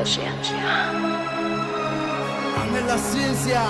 ciencia. Ame la ciencia.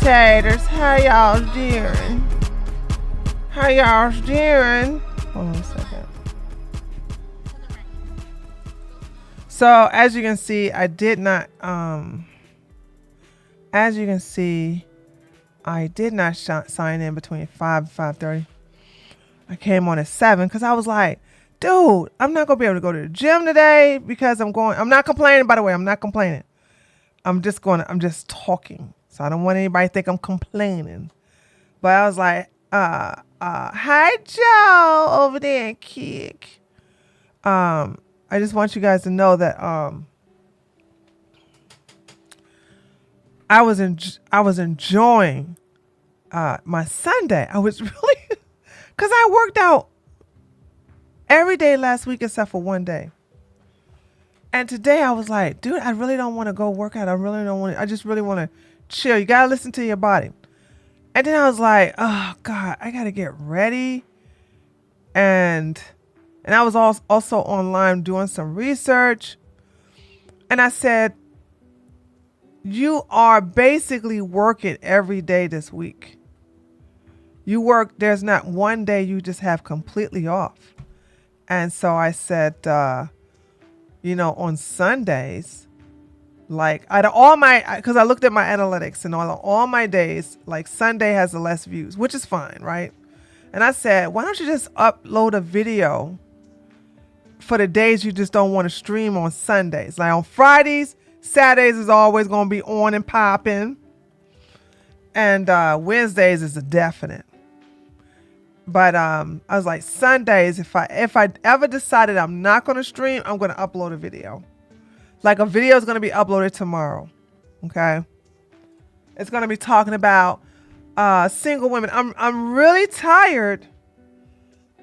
Taters, how y'all doing? How y'all doing? Hold on a second. So as you can see, I did not sign in between 5 and 5:30. I came on at 7 because I was like, dude, I'm not gonna be able to go to the gym today because I'm not complaining, by the way, I'm not complaining. I'm just talking. So I don't want anybody to think I'm complaining. But I was like, hi Joe over there and Kick. I just want you guys to know that I was enjoying my Sunday. I was really, because I worked out every day last week except for one day. And today I was like, dude, I really don't want to go work out. I just really want to chill. You got to listen to your body. And then I was like, oh God, I got to get ready. And I was also online doing some research. And I said, you are basically working every day this week. You work, there's not one day you just have completely off. And so I said, on Sundays, like because I looked at my analytics and all my days, like Sunday has the less views, which is fine, right? And I said, why don't you just upload a video for the days you just don't want to stream on Sundays? Like on Fridays, Saturdays is always going to be on and popping. And Wednesdays is a definite. But I was like, Sundays, if I ever decided I'm not going to stream, I'm going to upload a video. Like a video is going to be uploaded tomorrow. Okay. It's going to be talking about single women. I'm really tired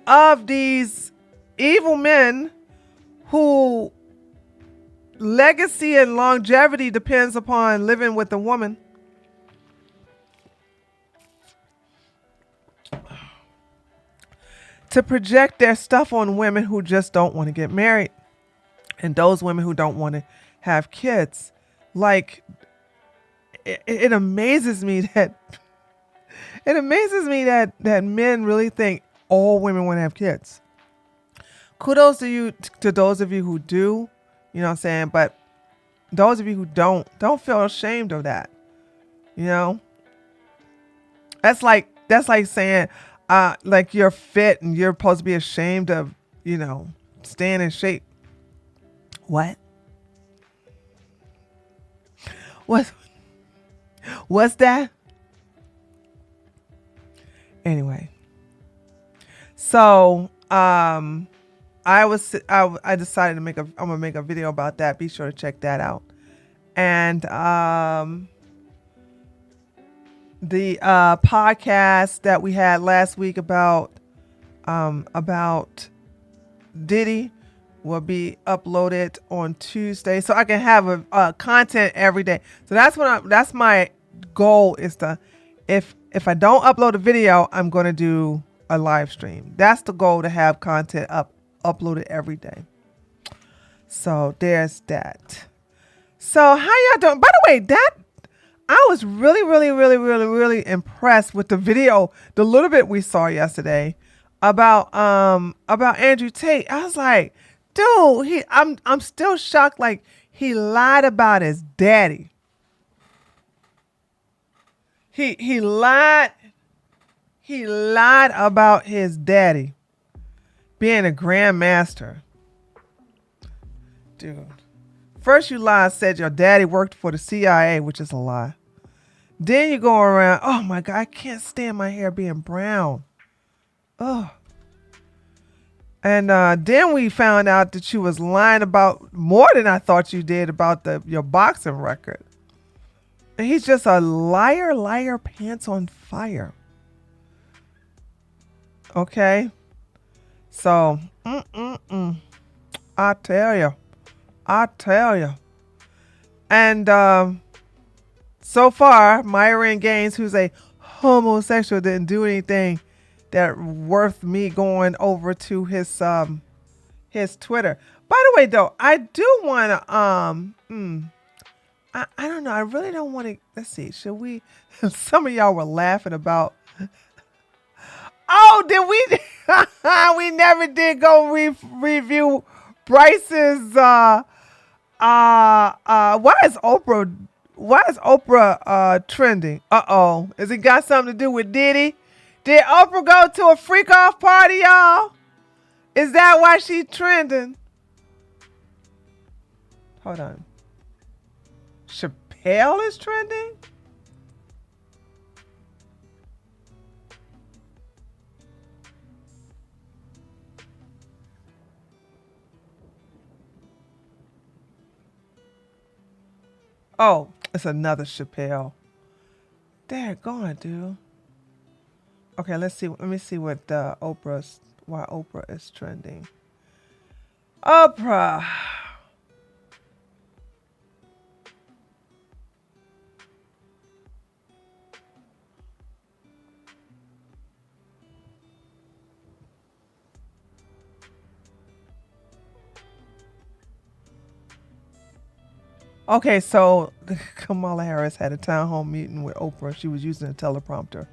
of these evil men who legacy and longevity depends upon living with a woman. To project their stuff on women who just don't want to get married. And those women who don't want to have kids. Like, it amazes me that that men really think all women want to have kids. Kudos to those of you who do, you know what I'm saying? But those of you who don't feel ashamed of that. You know? That's like saying like you're fit and you're supposed to be ashamed of, you know, staying in shape. What? What's that? Anyway. So, I decided to I'm gonna make a video about that. Be sure to check that out. And the podcast that we had last week about Diddy will be uploaded on Tuesday, so I can have a content every day. So that's my goal, is to, if I don't upload a video, I'm going to do a live stream. That's the goal, to have content uploaded every day. So there's that. So how y'all doing? By the way, I was really impressed with the video, the little bit we saw yesterday about Andrew Tate. I was like, dude, I'm still shocked. Like, he lied about his daddy. He lied about his daddy being a grandmaster. Dude. First you lied, said your daddy worked for the CIA, which is a lie. Then you go around, oh my God, I can't stand my hair being brown. Oh. And then we found out that you was lying about more than I thought you did about your boxing record. And he's just a liar, pants on fire. Okay? So, I tell you. And so far, Myron Gaines, who's a homosexual, didn't do anything that worth me going over to his Twitter. By the way, though, I do want to I don't know. I really don't want to. Let's see. Should we? Some of y'all were laughing about. Oh, did we? We never did go review Bryce's. Why is Oprah trending? Is it got something to do with Diddy? Did Oprah go to a freak off party, y'all? Is that why she's trending? Hold on. Chappelle is trending? Oh, it's another Chappelle. There, going, dude. Okay, let's see. Let me see what why Oprah is trending. Oprah. Okay, so Kamala Harris had a town hall meeting with Oprah. She was using a teleprompter.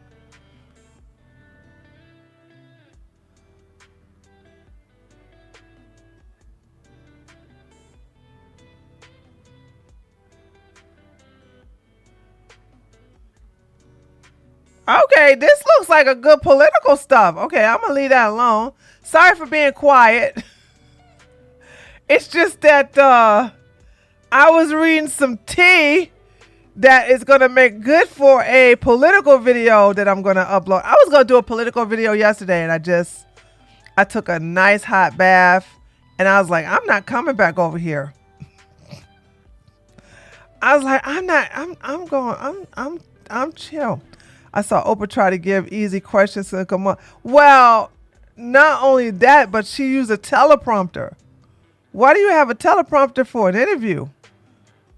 Okay, this looks like a good political stuff. Okay, I'm gonna leave that alone. Sorry for being quiet. It's just that I was reading some tea that is gonna make good for a political video that I'm gonna upload. I was gonna do a political video yesterday, and I took a nice hot bath, and I was like, I'm not coming back over here. I was like, I'm chill. I saw Oprah try to give easy questions to come on. Well, not only that, but she used a teleprompter. Why do you have a teleprompter for an interview?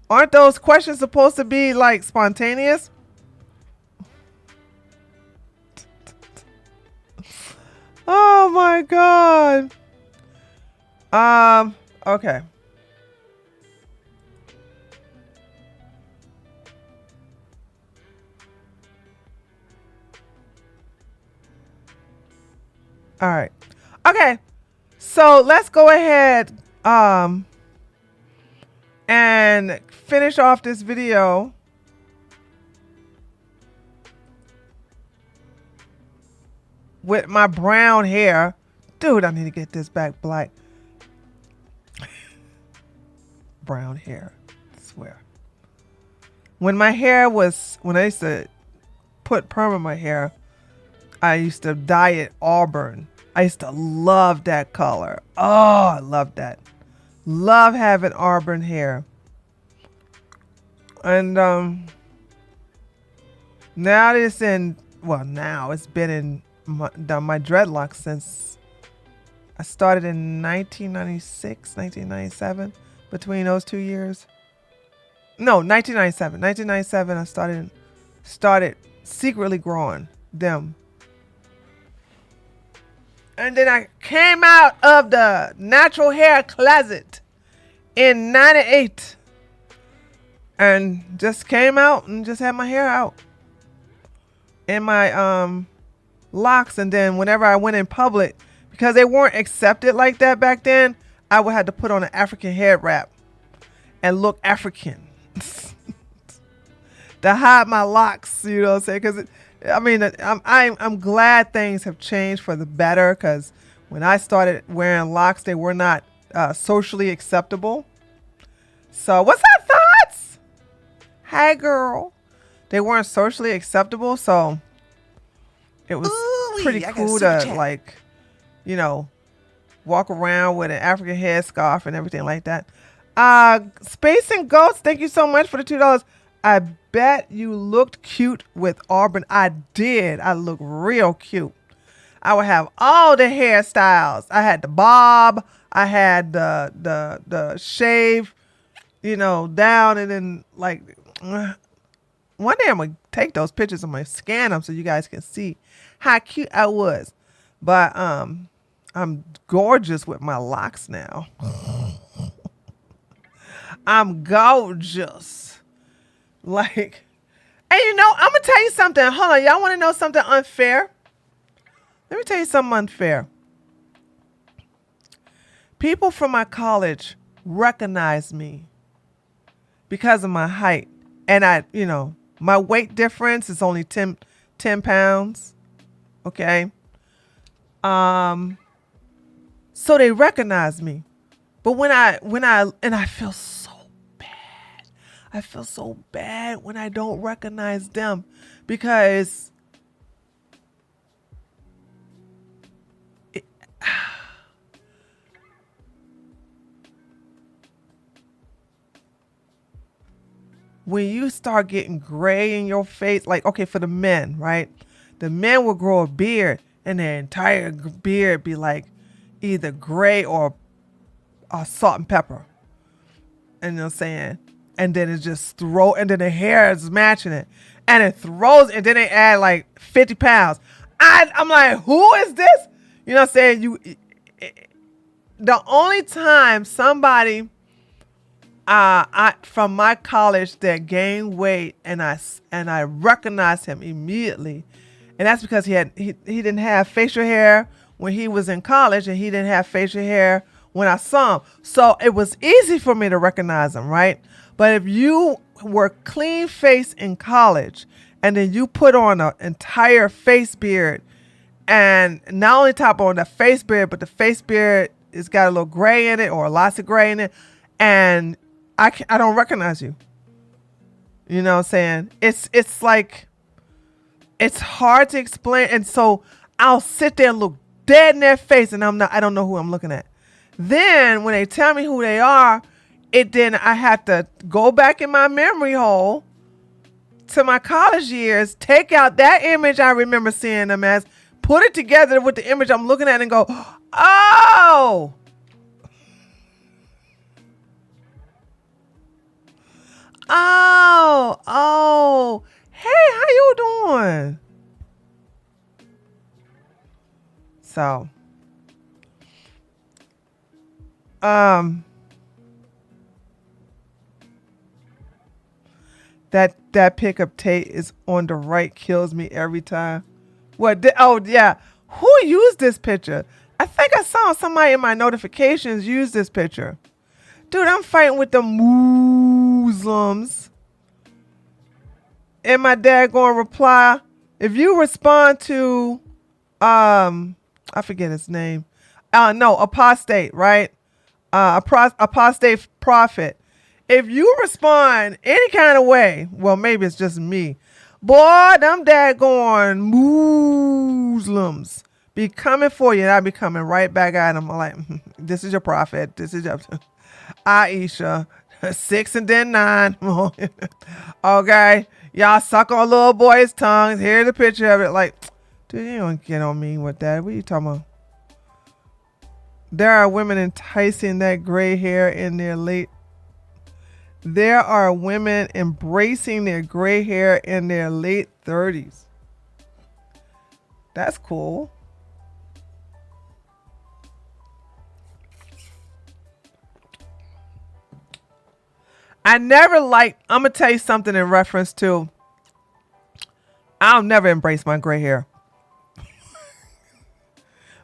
Aren't those questions supposed to be like spontaneous? Oh my God. Okay. All right. Okay. So let's go ahead and finish off this video. With my brown hair. Dude, I need to get this back black. Brown hair. I swear. When I used to put perm in my hair, I used to dye it auburn. I used to love that color. Oh, I love that. Love having auburn hair. And now it's been in my dreadlocks since I started in 1996, 1997. Between those 2 years. No, 1997. 1997 I started secretly growing them. And then I came out of the natural hair closet in 98. And just came out and just had my hair out. In my locks. And then whenever I went in public, because they weren't accepted like that back then, I would have to put on an African head wrap and look African to hide my locks, you know what I'm saying? Because I'm glad things have changed for the better, because when I started wearing locks, they were not socially acceptable. So what's up, thoughts? Hey, girl. They weren't socially acceptable, so it was pretty cool to, like, you know, walk around with an African headscarf and everything like that. Space and Ghosts, thank you so much for the $2. I bet you looked cute with auburn. I did. I look real cute. I would have all the hairstyles. I had the bob. I had the shave, you know, down, and then like one day I'm gonna take those pictures. I'm gonna scan them so you guys can see how cute I was. But I'm gorgeous with my locks now. I'm gorgeous. Like, and you know, I'm going to tell you something. Hold on. Y'all want to know something unfair? Let me tell you something unfair. People from my college recognize me because of my height. And my weight difference is only 10 pounds. Okay. So they recognize me. But when I feel so bad. I feel so bad when I don't recognize them, because when you start getting gray in your face, like, okay, for the men, right? The men will grow a beard and their entire beard be like either gray or salt and pepper. And you know what I'm saying? And then it just and then the hair is matching it. And it throws, and then they add like 50 pounds. I'm like, who is this? You know what I'm saying? The only time somebody from my college that gained weight and I recognized him immediately, and that's because he didn't have facial hair when he was in college, and he didn't have facial hair when I saw him. So it was easy for me to recognize him, right? But if you were clean face in college and then you put on an entire face beard, and not only top on the face beard, but the face beard has got a little gray in it or lots of gray in it, and I don't recognize you. You know what I'm saying? It's like, it's hard to explain. And so I'll sit there and look dead in their face, and I don't know who I'm looking at. Then when they tell me who they are, then I had to go back in my memory hole to my college years, take out that image I remember seeing them as, put it together with the image I'm looking at and go, oh, hey, how you doing? So, that pickup Tate is on the right kills me every time. What? Oh yeah, who used this picture? I think I saw somebody in my notifications use this picture. Dude, I'm fighting with the Muslims. And my dad going to reply. If you respond to, I forget his name. No, apostate, right? Apostate prophet. If you respond any kind of way, well, maybe it's just me. Boy, them daggone Muslims be coming for you, and I be coming right back at them. I'm like, this is your prophet. This is your Aisha, 6 and then 9. Okay, y'all suck on little boys' tongues. Here's the picture of it. Like, dude, you don't get on me with that. What are you talking about? There are women enticing that gray hair in their late. There are women embracing their gray hair in their late 30s. That's cool. I never liked, I'm going to tell you something in reference to, I'll never embrace my gray hair.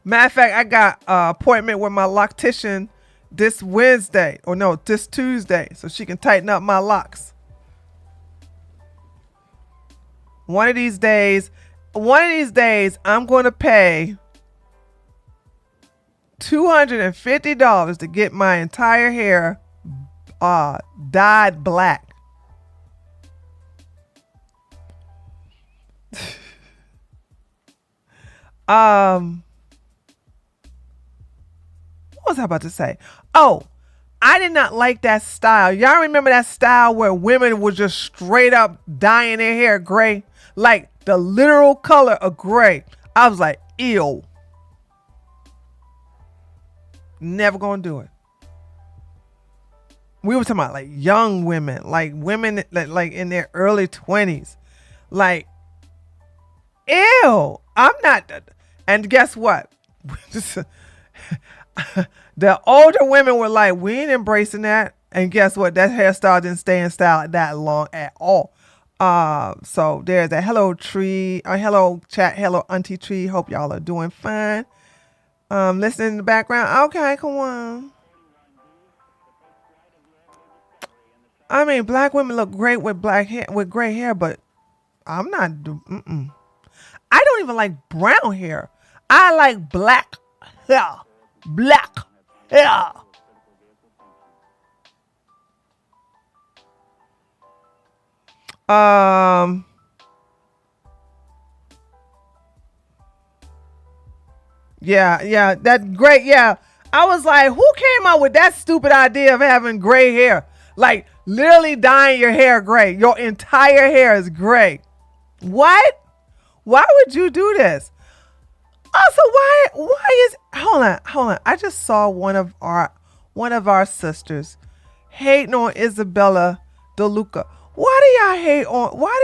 Matter of fact, I got an appointment with my loctician this Wednesday, or no, this Tuesday, so she can tighten up my locks. One of these days, I'm going to pay $250 to get my entire hair dyed black. What was I about to say? Oh, I did not like that style. Y'all remember that style where women were just straight up dyeing their hair gray? Like the literal color of gray. I was like, ew. Never gonna do it. We were talking about like young women, like women that like in their early 20s. Like, ew. I'm not. And guess what? The older women were like, we ain't embracing that. And guess what? That hairstyle didn't stay in style that long at all. So there's a hello tree, hello chat, hello auntie tree. Hope y'all are doing fine. Listening in the background. Okay, come on. I mean, black women look great with black hair, with gray hair, but I'm not. I don't even like brown hair. I like black hair. Black hair. Yeah, that's great. Yeah, I was like, who came up with that stupid idea of having gray hair? Like literally dyeing your hair gray. Your entire hair is gray. What? Why would you do this? Also, why is hold on. I just saw one of our sisters hating on Isabella DeLuca. Why do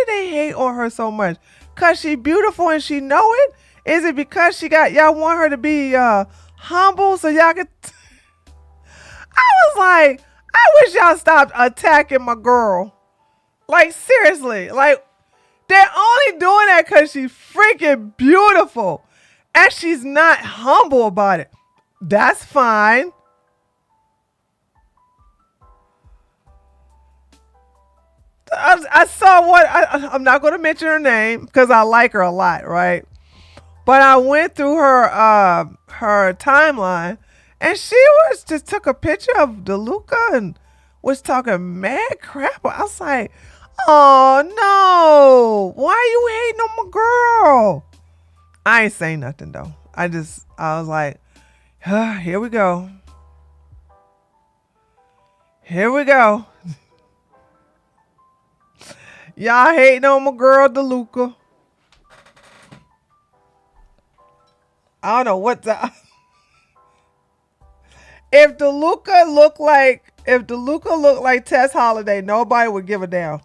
they hate on her so much? Cause she beautiful and she know it? Is it because y'all want her to be humble so y'all could I was like, I wish y'all stopped attacking my girl. Like seriously, like they're only doing that cause she's freaking beautiful. And she's not humble about it. That's fine. I saw what I'm not going to mention her name because I like her a lot, right? But I went through her timeline, and she just took a picture of DeLuca and was talking mad crap. I was like, oh no, why are you hating on my girl? I ain't saying nothing though. I was like, here we go. Here we go. Y'all hating on my girl DeLuca. I don't know what the if DeLuca looked like Tess Holiday, nobody would give a damn.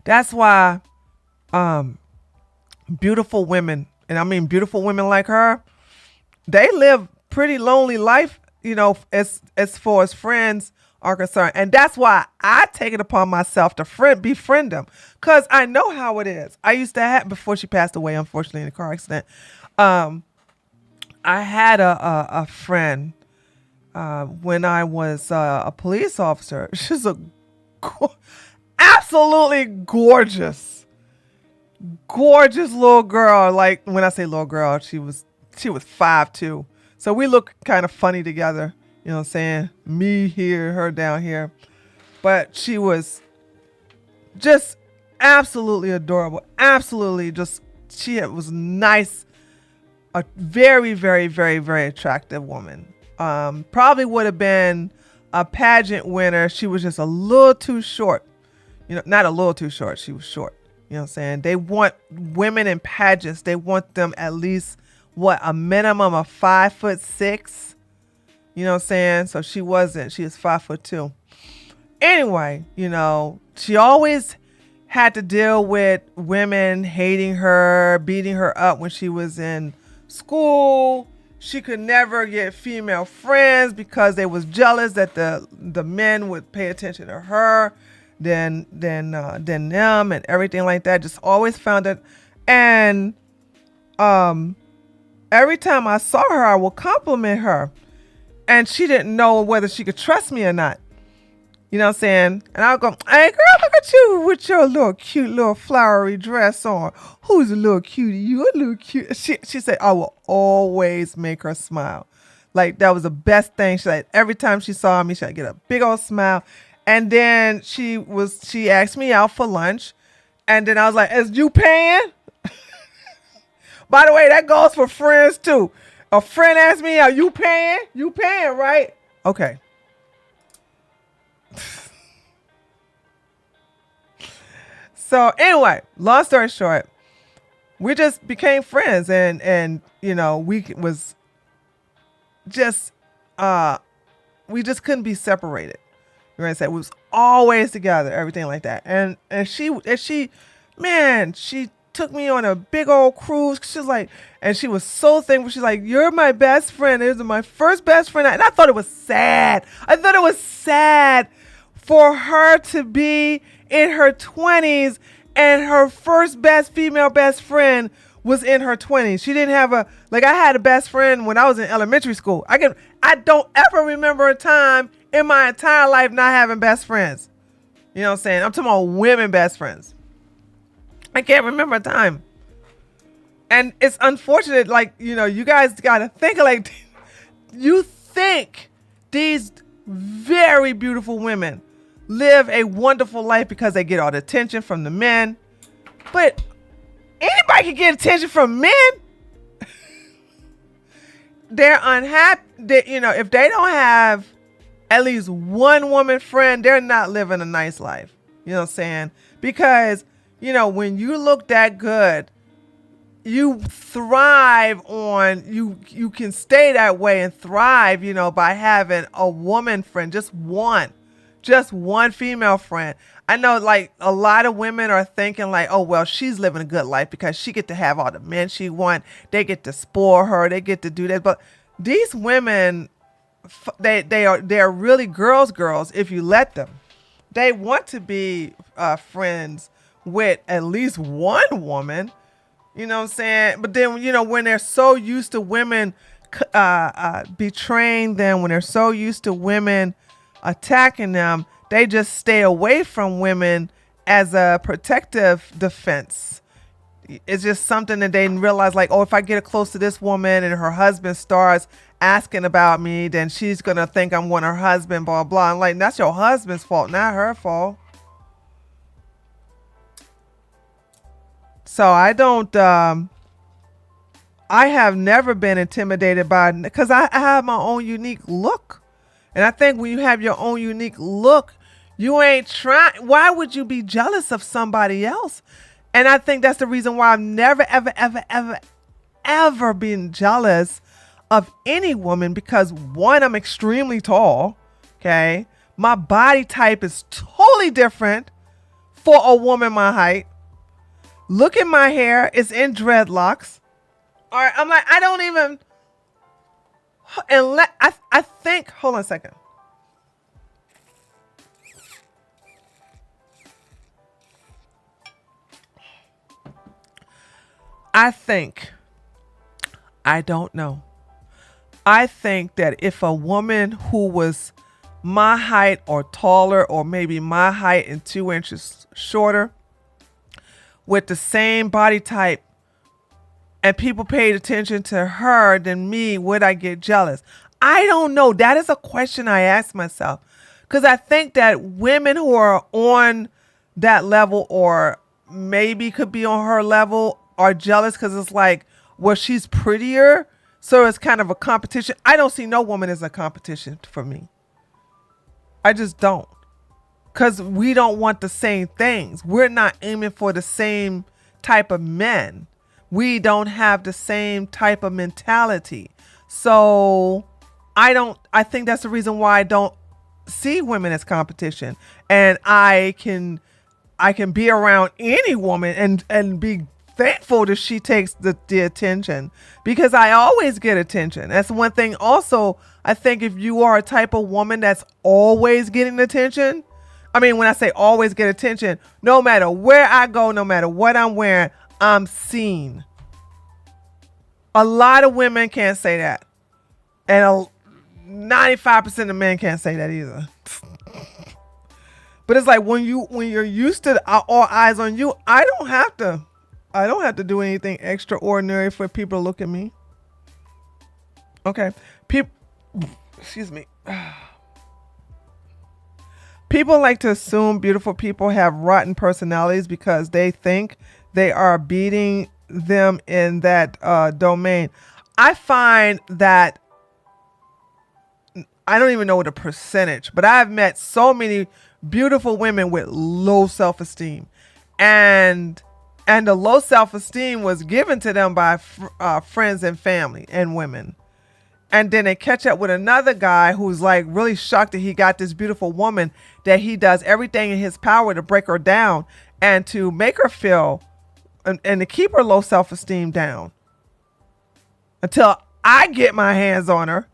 That's why beautiful women, and I mean beautiful women like her, they live pretty lonely life, as far as friends are concerned. And that's why I take it upon myself to befriend them, because I know how it is. I used to have, before she passed away, unfortunately, in a car accident, I had a friend when I was a police officer. She's absolutely gorgeous little girl. Like, when I say little girl, she was 5'2". So we look kind of funny together. You know what I'm saying? Me here, her down here. But she was just absolutely adorable. Absolutely she was nice. A very, very, very, very attractive woman. Probably would have been a pageant winner. She was just a little too short. Not a little too short. She was short. You know what I'm saying? They want women in pageants. They want them at least, a minimum of 5'6". You know what I'm saying? So she wasn't. She was 5'2". Anyway, she always had to deal with women hating her, beating her up when she was in school. She could never get female friends because they was jealous that the men would pay attention to her than them and everything like that. Just always found it. And every time I saw her, I would compliment her. And she didn't know whether she could trust me or not. You know what I'm saying? And I'll go, hey, girl, look at you with your little cute little flowery dress on. Who's a little cutie? You a little cute. She said, I will always make her smile. Like, that was the best thing. She said, every time she saw me, she'd get a big old smile. And then she asked me out for lunch. And then I was like, is you paying? By the way, that goes for friends too. A friend asked me, are you paying? You paying, right? Okay. So anyway, long story short, we just became friends, and we was just we just couldn't be separated. You know what I'm saying? We was always together, everything like that. And she took me on a big old cruise. She's like, and she was so thankful. She's like, you're my best friend. It was my first best friend. And I thought it was sad. I thought it was sad for her to be in her 20s and her first female best friend was in her 20s. She didn't have I had a best friend when I was in elementary school. I don't ever remember a time in my entire life not having best friends. You know what I'm saying? I'm talking about women best friends. I can't remember a time. And it's unfortunate, you guys got to think you think these very beautiful women live a wonderful life because they get all the attention from the men. But anybody can get attention from men. They're unhappy. If they don't have at least one woman friend, they're not living a nice life. You know what I'm saying? Because when you look that good, you thrive on, you can stay that way and thrive, by having a woman friend, just one female friend. I know a lot of women are thinking oh, well, she's living a good life because she get to have all the men she want. They get to spoil her. They get to do that. But these women, they're really girls if you let them. They want to be friends with at least one woman, you know what I'm saying? But then, when they're so used to women betraying them, when they're so used to women attacking them, they just stay away from women as a protective defense. It's just something that they realize if I get close to this woman and her husband starts asking about me, then she's going to think I'm her husband, blah, blah. I'm like, that's your husband's fault, not her fault. So I don't I have never been intimidated by, because I have my own unique look. And I think when you have your own unique look, you ain't trying. Why would you be jealous of somebody else? And I think that's the reason why I've never, ever, ever, ever, ever been jealous of any woman, because one, I'm extremely tall. Okay. My body type is totally different for a woman my height. Look at my hair. It's in dreadlocks. All right. I'm like, I don't even, and I think, hold on a second. I don't know. I think that if a woman who was my height or taller, or maybe my height and 2 inches shorter, with the same body type, and people paid attention to her than me, would I get jealous? I don't know. That is a question I ask myself, because I think that women who are on that level, or maybe could be on her level, are jealous because it's like, well, she's prettier, so it's kind of a competition. I don't see no woman as a competition for me. I just don't. Because we don't want the same things. We're not aiming for the same type of men. We don't have the same type of mentality. So I think that's the reason why I don't see women as competition. And I can be around any woman and be thankful that she takes the attention, because I always get attention. That's one thing. Also, I think if you are a type of woman that's always getting attention, I mean, when I say always get attention, no matter where I go, no matter what I'm wearing, I'm seen. A lot of women can't say that. And 95% of men can't say that either. But it's like when you're used to all eyes on you, I don't have to do anything extraordinary for people to look at me. Okay. Excuse me. People like to assume beautiful people have rotten personalities because they think they are beating them in that domain. I find that, I don't even know the percentage, but I've met so many beautiful women with low self-esteem, and the low self-esteem was given to them by friends and family and women. And then they catch up with another guy who's like really shocked that he got this beautiful woman, that he does everything in his power to break her down and to make her feel and to keep her low self-esteem down until I get my hands on her.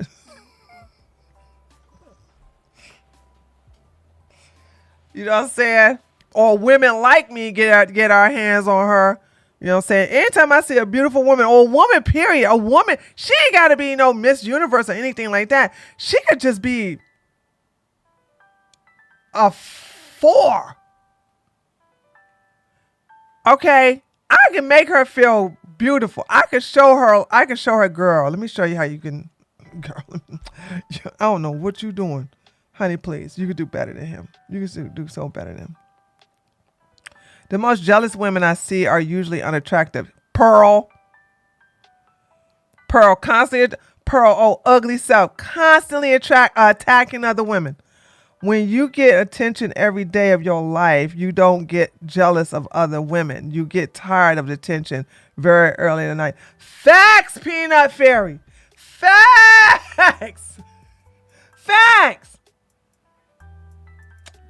You know what I'm saying? Or women like me get our hands on her. You know what I'm saying? Anytime I see a beautiful woman, or a woman, period, a woman, she ain't got to be no Miss Universe or anything like that. She could just be a 4. Okay? I can make her feel beautiful. I can show her, girl. Let me show you how you can, girl. I don't know what you doing. Honey, please. You could do better than him. You could do so better than him. The most jealous women I see are usually unattractive. Pearl, oh, ugly self, constantly attacking other women. When you get attention every day of your life, you don't get jealous of other women. You get tired of the attention very early in the night. Facts, Peanut Fairy. Facts. Facts.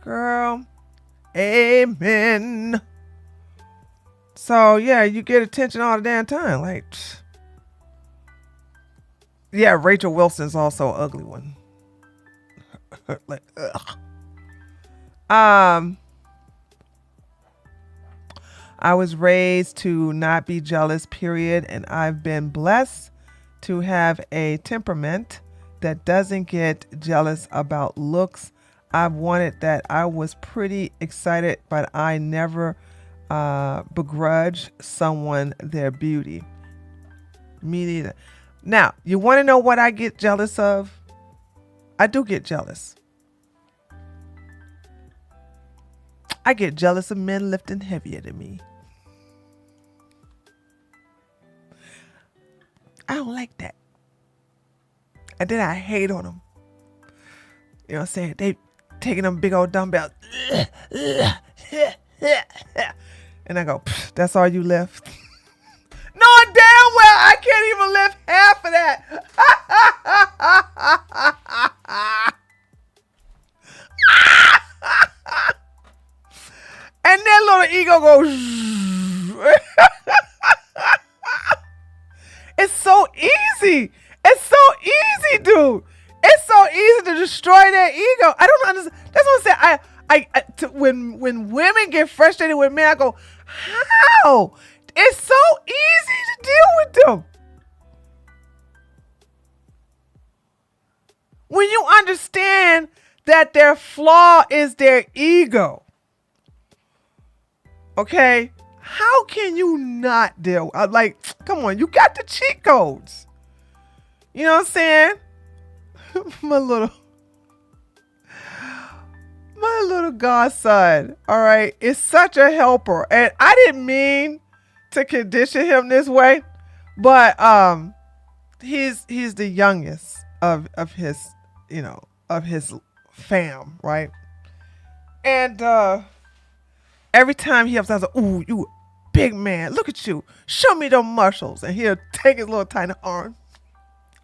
Girl. Amen. So yeah, you get attention all the damn time. Like, yeah, Rachel Wilson's also an ugly one. Like, ugh. I was raised to not be jealous, period, and I've been blessed to have a temperament that doesn't get jealous about looks. I've wanted that. I was pretty excited, but I never begrudge someone their beauty. Me neither. Now, you want to know what I get jealous of? I do get jealous. I get jealous of men lifting heavier than me. I don't like that. And then I hate on them. You know what I'm saying? They taking them big old dumbbells. And I go, that's all you left? No, damn well I can't even lift half of that. And that little ego goes. It's so easy. It's so easy, dude. It's so easy to destroy that ego. I don't understand. That's what I'm saying. When women get frustrated with men, I go, how? It's so easy to deal with them. When you understand that their flaw is their ego. Okay? How can you not deal? Like, come on, you got the cheat codes. You know what I'm saying? my little godson, all right, is such a helper. And I didn't mean to condition him this way, but he's the youngest of his, you know, of his fam, right? And every time he has, I was like, ooh, you a big man. Look at you. Show me them muscles. And he'll take his little tiny arm.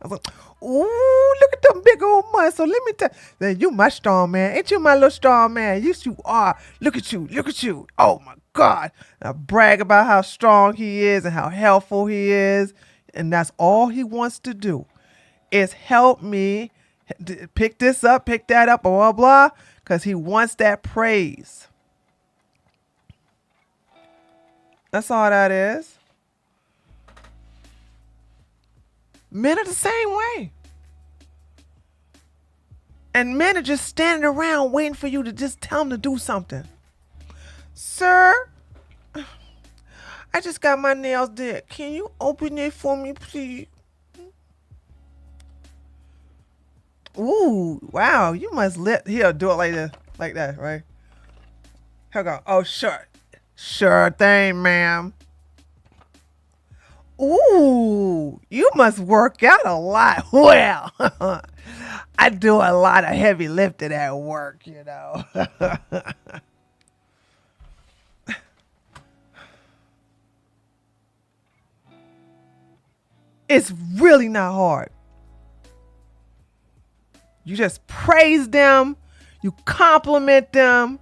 I was like, ooh, look at them big old muscles. Let me tell you, you my strong man. Ain't you my little strong man? Yes, you are. Look at you. Look at you. Oh, my God. And I brag about how strong he is and how helpful he is. And that's all he wants to do is help me pick this up, pick that up, blah, blah, blah, because he wants that praise. That's all that is. Men are the same way. And men are just standing around waiting for you to just tell them to do something. Sir, I just got my nails did. Can you open it for me, please? Ooh, wow. You must he'll do it like this, like that, right? He'll go, oh, sure. Sure thing, ma'am. Ooh, you must work out a lot. Well, I do a lot of heavy lifting at work, you know. It's really not hard. You just praise them, you compliment them,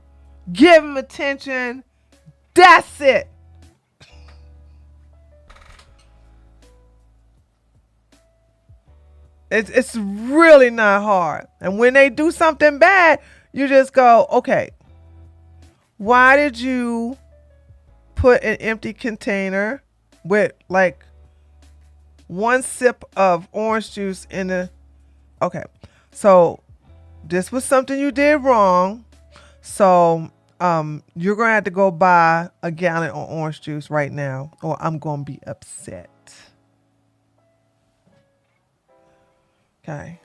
give them attention. That's it. It's really not hard. And when they do something bad, you just go, okay, why did you put an empty container with like one sip of orange juice in the, okay, so this was something you did wrong. So you're going to have to go buy a gallon of orange juice right now, or I'm going to be upset. Okay.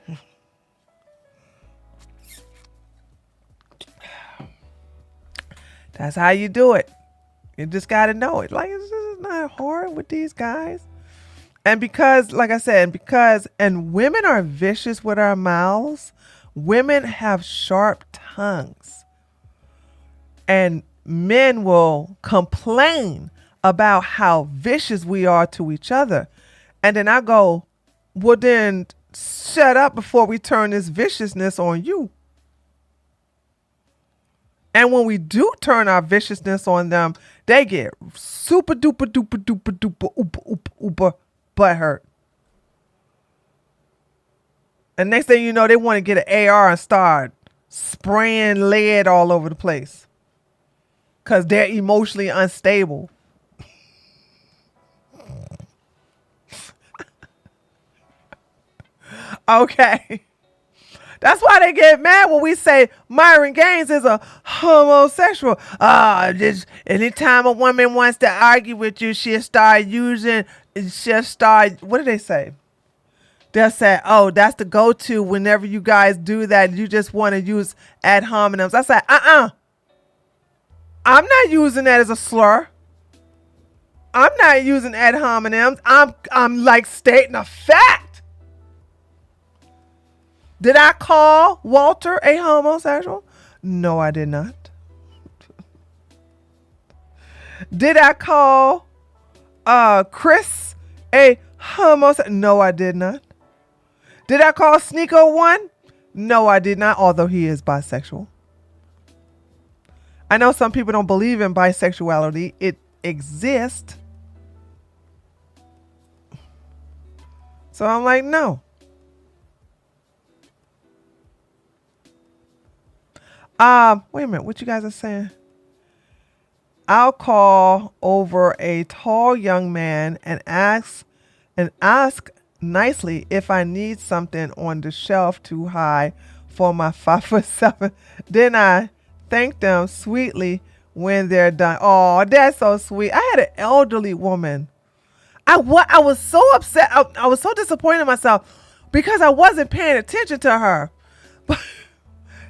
That's how you do it. You just got to know it. Like, it's just not hard with these guys. And because, like I said, and women are vicious with our mouths. Women have sharp tongues. And men will complain about how vicious we are to each other. And then I go, well, then shut up before we turn this viciousness on you. And when we do turn our viciousness on them, they get super duper duper duper duper uber butt hurt. And next thing you know, they want to get an AR and start spraying lead all over the place because they're emotionally unstable. Okay. That's why they get mad when we say Myron Gaines is a homosexual. Anytime a woman wants to argue with you, she'll start, what do they say? They'll say, oh, that's the go-to whenever you guys do that. You just want to use ad hominems. I say, I'm not using that as a slur. I'm not using ad hominems. I'm like stating a fact. Did I call Walter a homosexual? No, I did not. Did I call Chris a homosexual? No, I did not. Did I call Sneeko one? No, I did not, although he is bisexual. I know some people don't believe in bisexuality. It exists. So I'm like, no. Wait a minute. What you guys are saying? I'll call over a tall young man and ask nicely if I need something on the shelf too high for my 5'7". Then I thank them sweetly when they're done. Oh, that's so sweet. I had an elderly woman. I was so upset. I was so disappointed in myself because I wasn't paying attention to her. But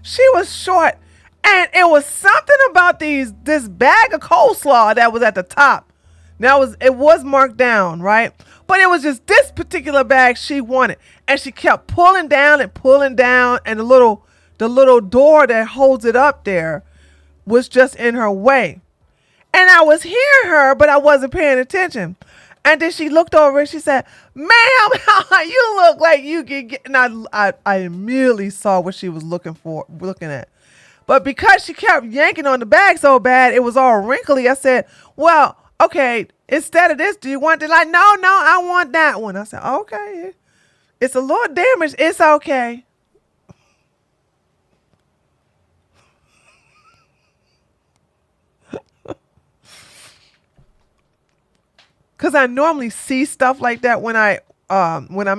she was short, and it was something about this bag of coleslaw that was at the top. Now it was marked down, right? But it was just this particular bag she wanted, and she kept pulling down, and the little door that holds it up there was just in her way. And I was hearing her, but I wasn't paying attention. And then she looked over and she said, "Ma'am, you look like you can get," and I immediately saw what she was looking at. But because she kept yanking on the bag so bad, it was all wrinkly. I said, "Well, okay, instead of this, do you want the light?" No, I want that one. I said, "Okay, it's a little damaged. It's okay." Because I normally see stuff like that when I'm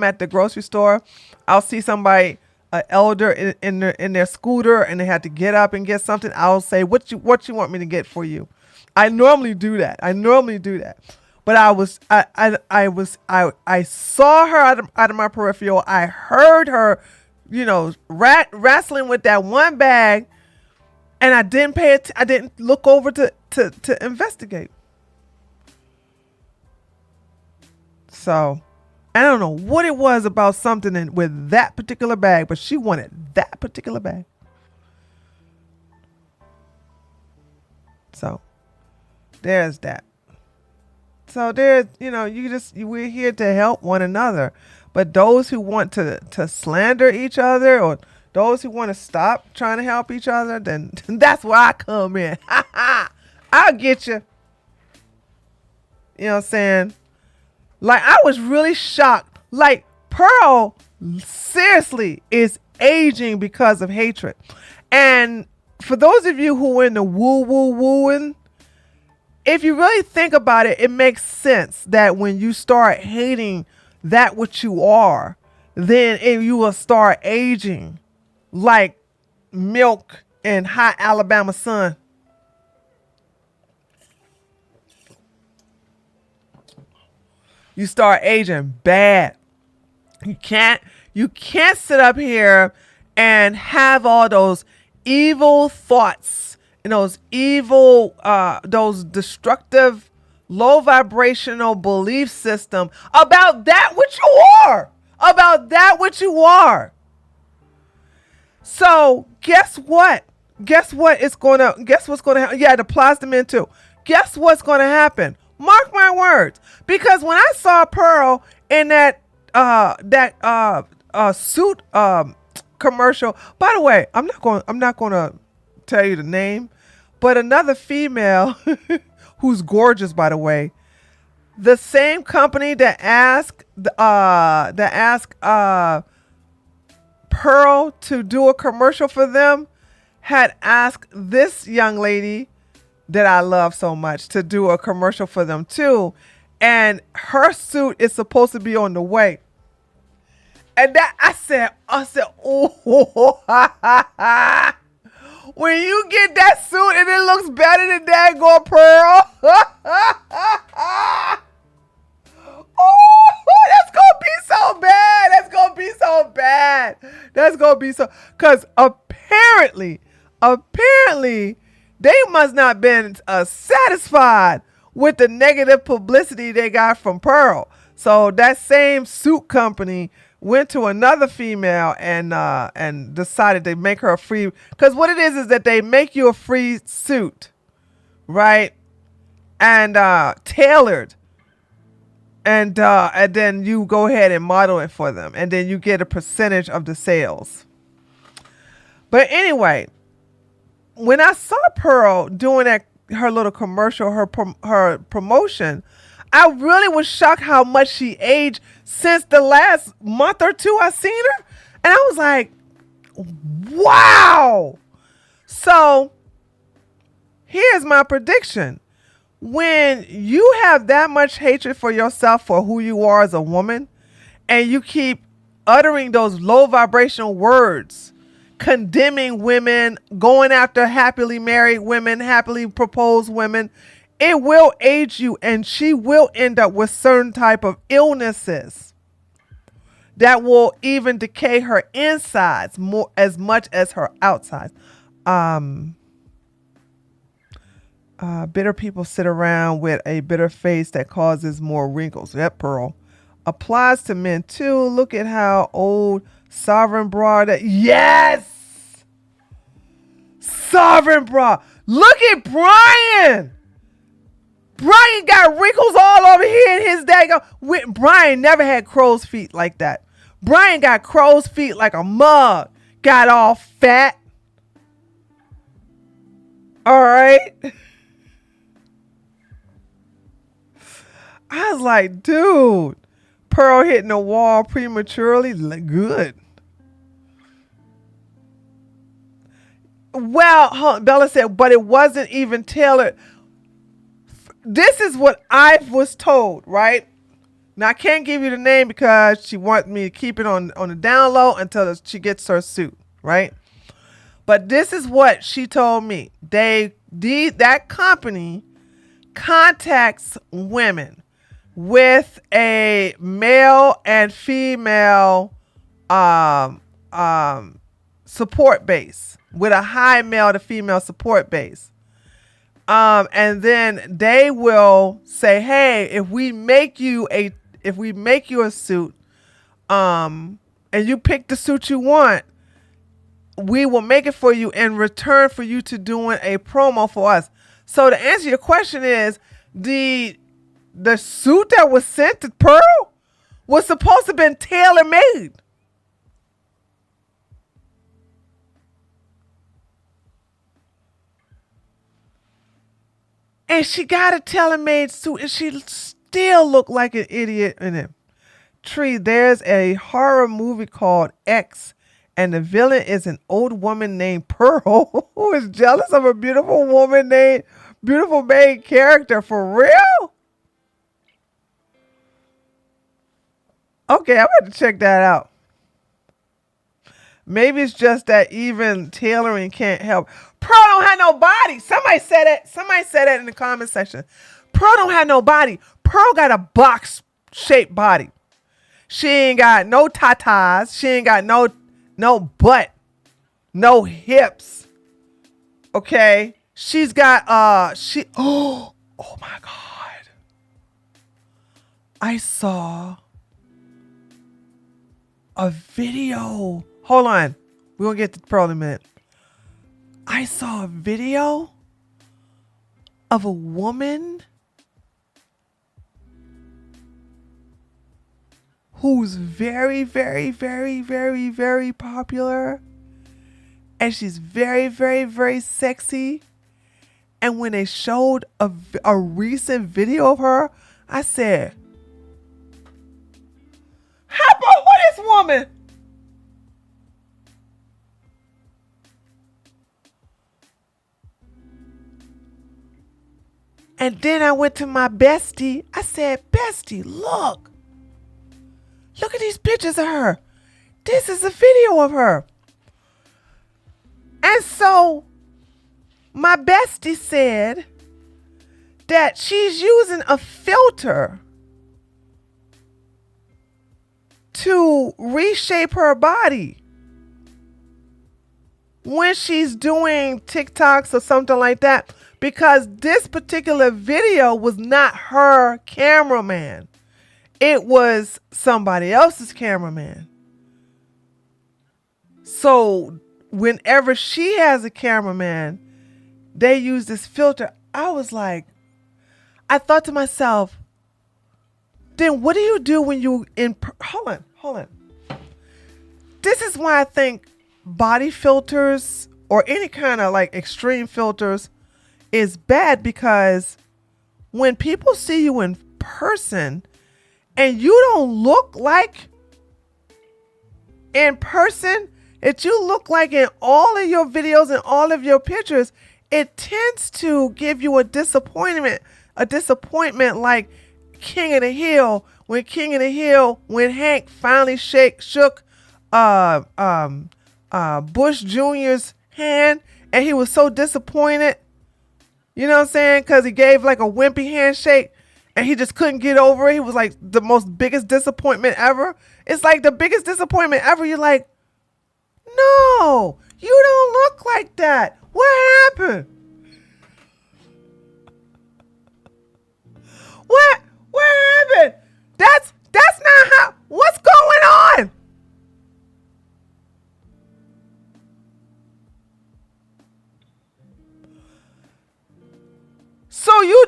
at the grocery store. I'll see somebody, an elder in their scooter, and they had to get up and get something. I'll say, what you want me to get for you? I normally do that. But I saw her out of my peripheral. I heard her, wrestling with that one bag, and I didn't look over to investigate. So I don't know what it was about something with that particular bag, but she wanted that particular bag. So there's that. So we're here to help one another. But those who want to slander each other, or those who want to stop trying to help each other, then that's where I come in. I'll get you. You know what I'm saying? Like, I was really shocked. Like, Pearl seriously is aging because of hatred. And for those of you who are in the wooing, if you really think about it, it makes sense that when you start hating that which you are, then you will start aging like milk in hot Alabama sun. You start aging bad. You can't sit up here and have all those evil thoughts and those destructive, low vibrational belief system about that which you are. So guess what? Guess what's gonna happen? Yeah, it applies to men too. Guess what's gonna happen? Mark my words. Because when I saw Pearl in that suit commercial, by the way, I'm not gonna tell you the name, but another female who's gorgeous, by the way, the same company that asked Pearl to do a commercial for them had asked this young lady that I love so much to do a commercial for them too. And her suit is supposed to be on the way. And that I said, oh, when you get that suit and it looks better than that, go Pearl. Oh, that's gonna be so bad. Because apparently, they must not been satisfied with the negative publicity they got from Pearl. So that same suit company went to another female and decided to make her a free, because what it is that they make you a free suit, right? And tailored. And then you go ahead and model it for them. And then you get a percentage of the sales. But anyway, when I saw Pearl doing her little commercial, her promotion, I really was shocked how much she aged since the last month or two I seen her. And I was like, wow. So here's my prediction. When you have that much hatred for yourself for who you are as a woman, and you keep uttering those low vibrational words, condemning women, going after happily married women, happily proposed women, it will age you, and she will end up with certain type of illnesses that will even decay her insides more as much as her outsides. Bitter people sit around with a bitter face that causes more wrinkles. That Pearl applies to men too. Look at how old Sovereign Bra that. Yes! Sovereign Bra. Look at Brian. Brian got wrinkles all over here in his daggone. Brian never had crow's feet like that. Brian got crow's feet like a mug. Got all fat. All right. I was like, dude, Pearl hitting the wall prematurely. Good. Well, Bella said, but it wasn't even tailored. This is what I was told, right? Now, I can't give you the name because she wants me to keep it on the down low until she gets her suit, right? But this is what she told me. That company contacts women with a male and female support base, with a high male to female support base. And then they will say, hey, if we make you a suit, and you pick the suit you want, we will make it for you in return for you to doing a promo for us. So to answer your question is, the suit that was sent to Pearl was supposed to have been tailor-made. And she got a tailor-made suit, and she still looked like an idiot in it. Tree, there's a horror movie called X, and the villain is an old woman named Pearl who is jealous of a beautiful main character. For real? Okay, I'm going to check that out. Maybe it's just that even tailoring can't help. Pearl don't have no body. Somebody said it. Somebody said that in the comment section. Pearl don't have no body. Pearl got a box-shaped body. She ain't got no tatas. She ain't got no butt, no hips. Okay, she's got oh my God. I saw a video. Hold on. We're going to get to Pearl in a minute. I saw a video of a woman who's very, very, very, very, very popular. And she's very, very, very sexy. And when they showed a recent video of her, I said, how about this woman? And then I went to my bestie. I said, bestie, look. Look at these pictures of her. This is a video of her. And so my bestie said that she's using a filter to reshape her body. when she's doing TikToks or something like that, because this particular video was not her cameraman. It was somebody else's cameraman. So whenever she has a cameraman, they use this filter. I was like, I thought to myself, then what do you do when you hold on. This is why I think body filters or any kind of like extreme filters is bad, because when people see you in person and you don't look like in person that you look like in all of your videos and all of your pictures, it tends to give you a disappointment like King of the Hill, when Hank finally shook Bush Jr.'s hand, and he was so disappointed, you know what I'm saying, because he gave like a wimpy handshake and he just couldn't get over it. He was like the biggest disappointment ever. It's like the biggest disappointment ever. You're like, no, you don't look like that. What happened? What happened? That's not how. What's going on?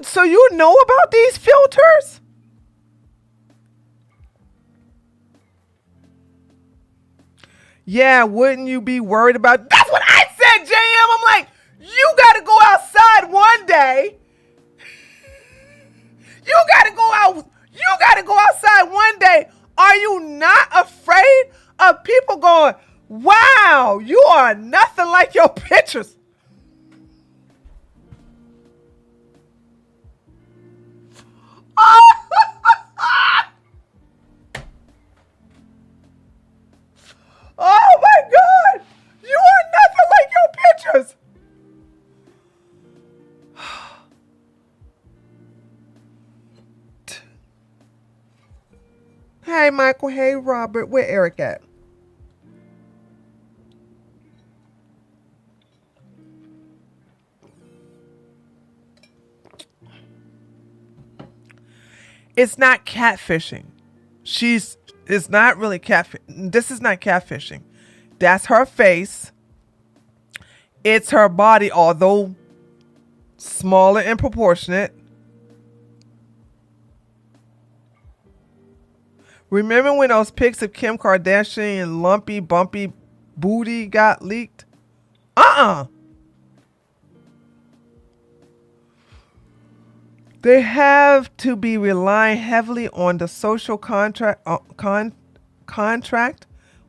So you know about these filters? Yeah, wouldn't you be worried about? That's what I said, JM. I'm like, you got to go outside one day. You got to go outside one day. Are you not afraid of people going, wow, you are nothing like your pictures? Oh my God! You are nothing like your pictures! Hey Michael, hey Robert, where Eric at? It's not catfishing. It's not really catfishing. This is not catfishing. That's her face. It's her body, although smaller and proportionate. Remember when those pics of Kim Kardashian lumpy, bumpy booty got leaked? They have to be relying heavily on the social contract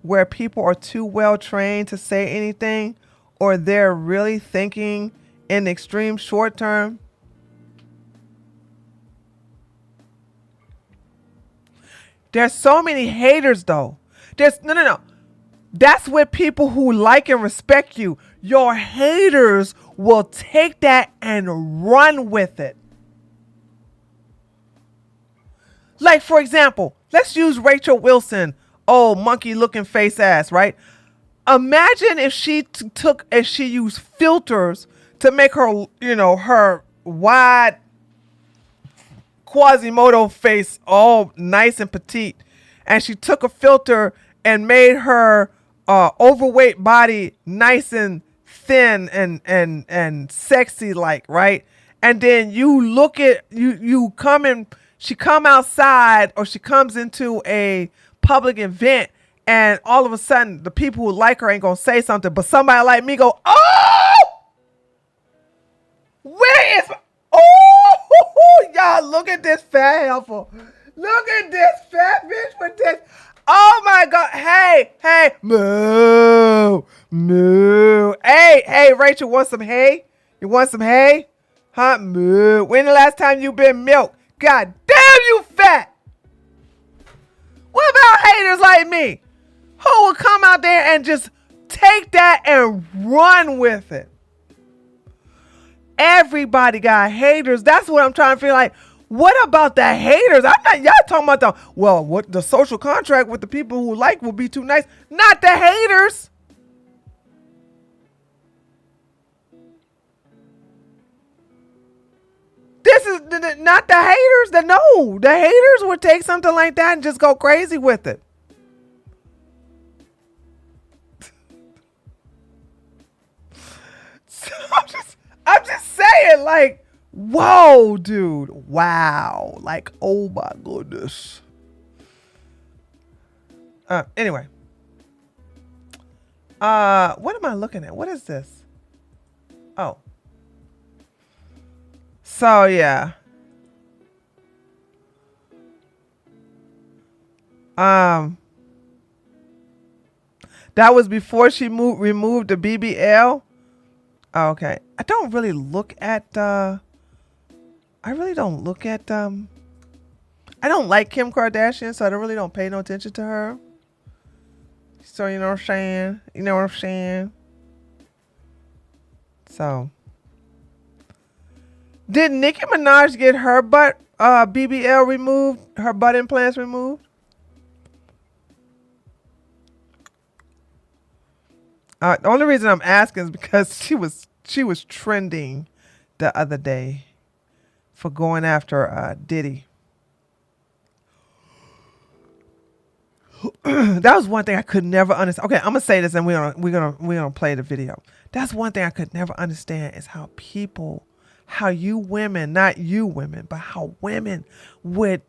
where people are too well trained to say anything, or they're really thinking in extreme short term. There's so many haters though. No. That's with people who like and respect you. Your haters will take that and run with it. Like, for example, let's use Rachel Wilson. Oh, monkey looking face ass, right? Imagine if she she used filters to make her, her wide Quasimodo face all nice and petite. And she took a filter and made her overweight body nice and thin and sexy like, right? And then you look at, she come outside or she comes into a public event and all of a sudden the people who like her ain't gonna say something, but somebody like me go, oh, where is, y'all look at this fat heifer. Look at this fat bitch with this. Oh my God. Hey, moo. Hey, Rachel, want some hay? You want some hay? Huh, moo. When the last time you been milked? God damn, you fat. What about haters like me who will come out there and just take that and run with it? Everybody got haters. That's what I'm trying to feel like. What about the haters? I'm not, y'all talking about what the social contract with the people who like will be too nice. Not the haters. this is not the haters. The haters would take something like that and just go crazy with it. So I'm just saying, like, whoa, dude, wow, like, oh my goodness. Anyway, what am I looking at? What is this? Oh. So yeah. That was before she removed the BBL. Oh, okay. I don't really look at I really don't look at I don't like Kim Kardashian, so I really don't pay no attention to her. So you know what I'm saying? You know what I'm saying? So did Nicki Minaj get her butt BBL removed, her butt implants removed? The only reason I'm asking is because she was trending the other day for going after Diddy. That was one thing I could never understand. Okay, I'm gonna say this, and we're gonna play the video. That's one thing I could never understand is how you women, not you women, but how women would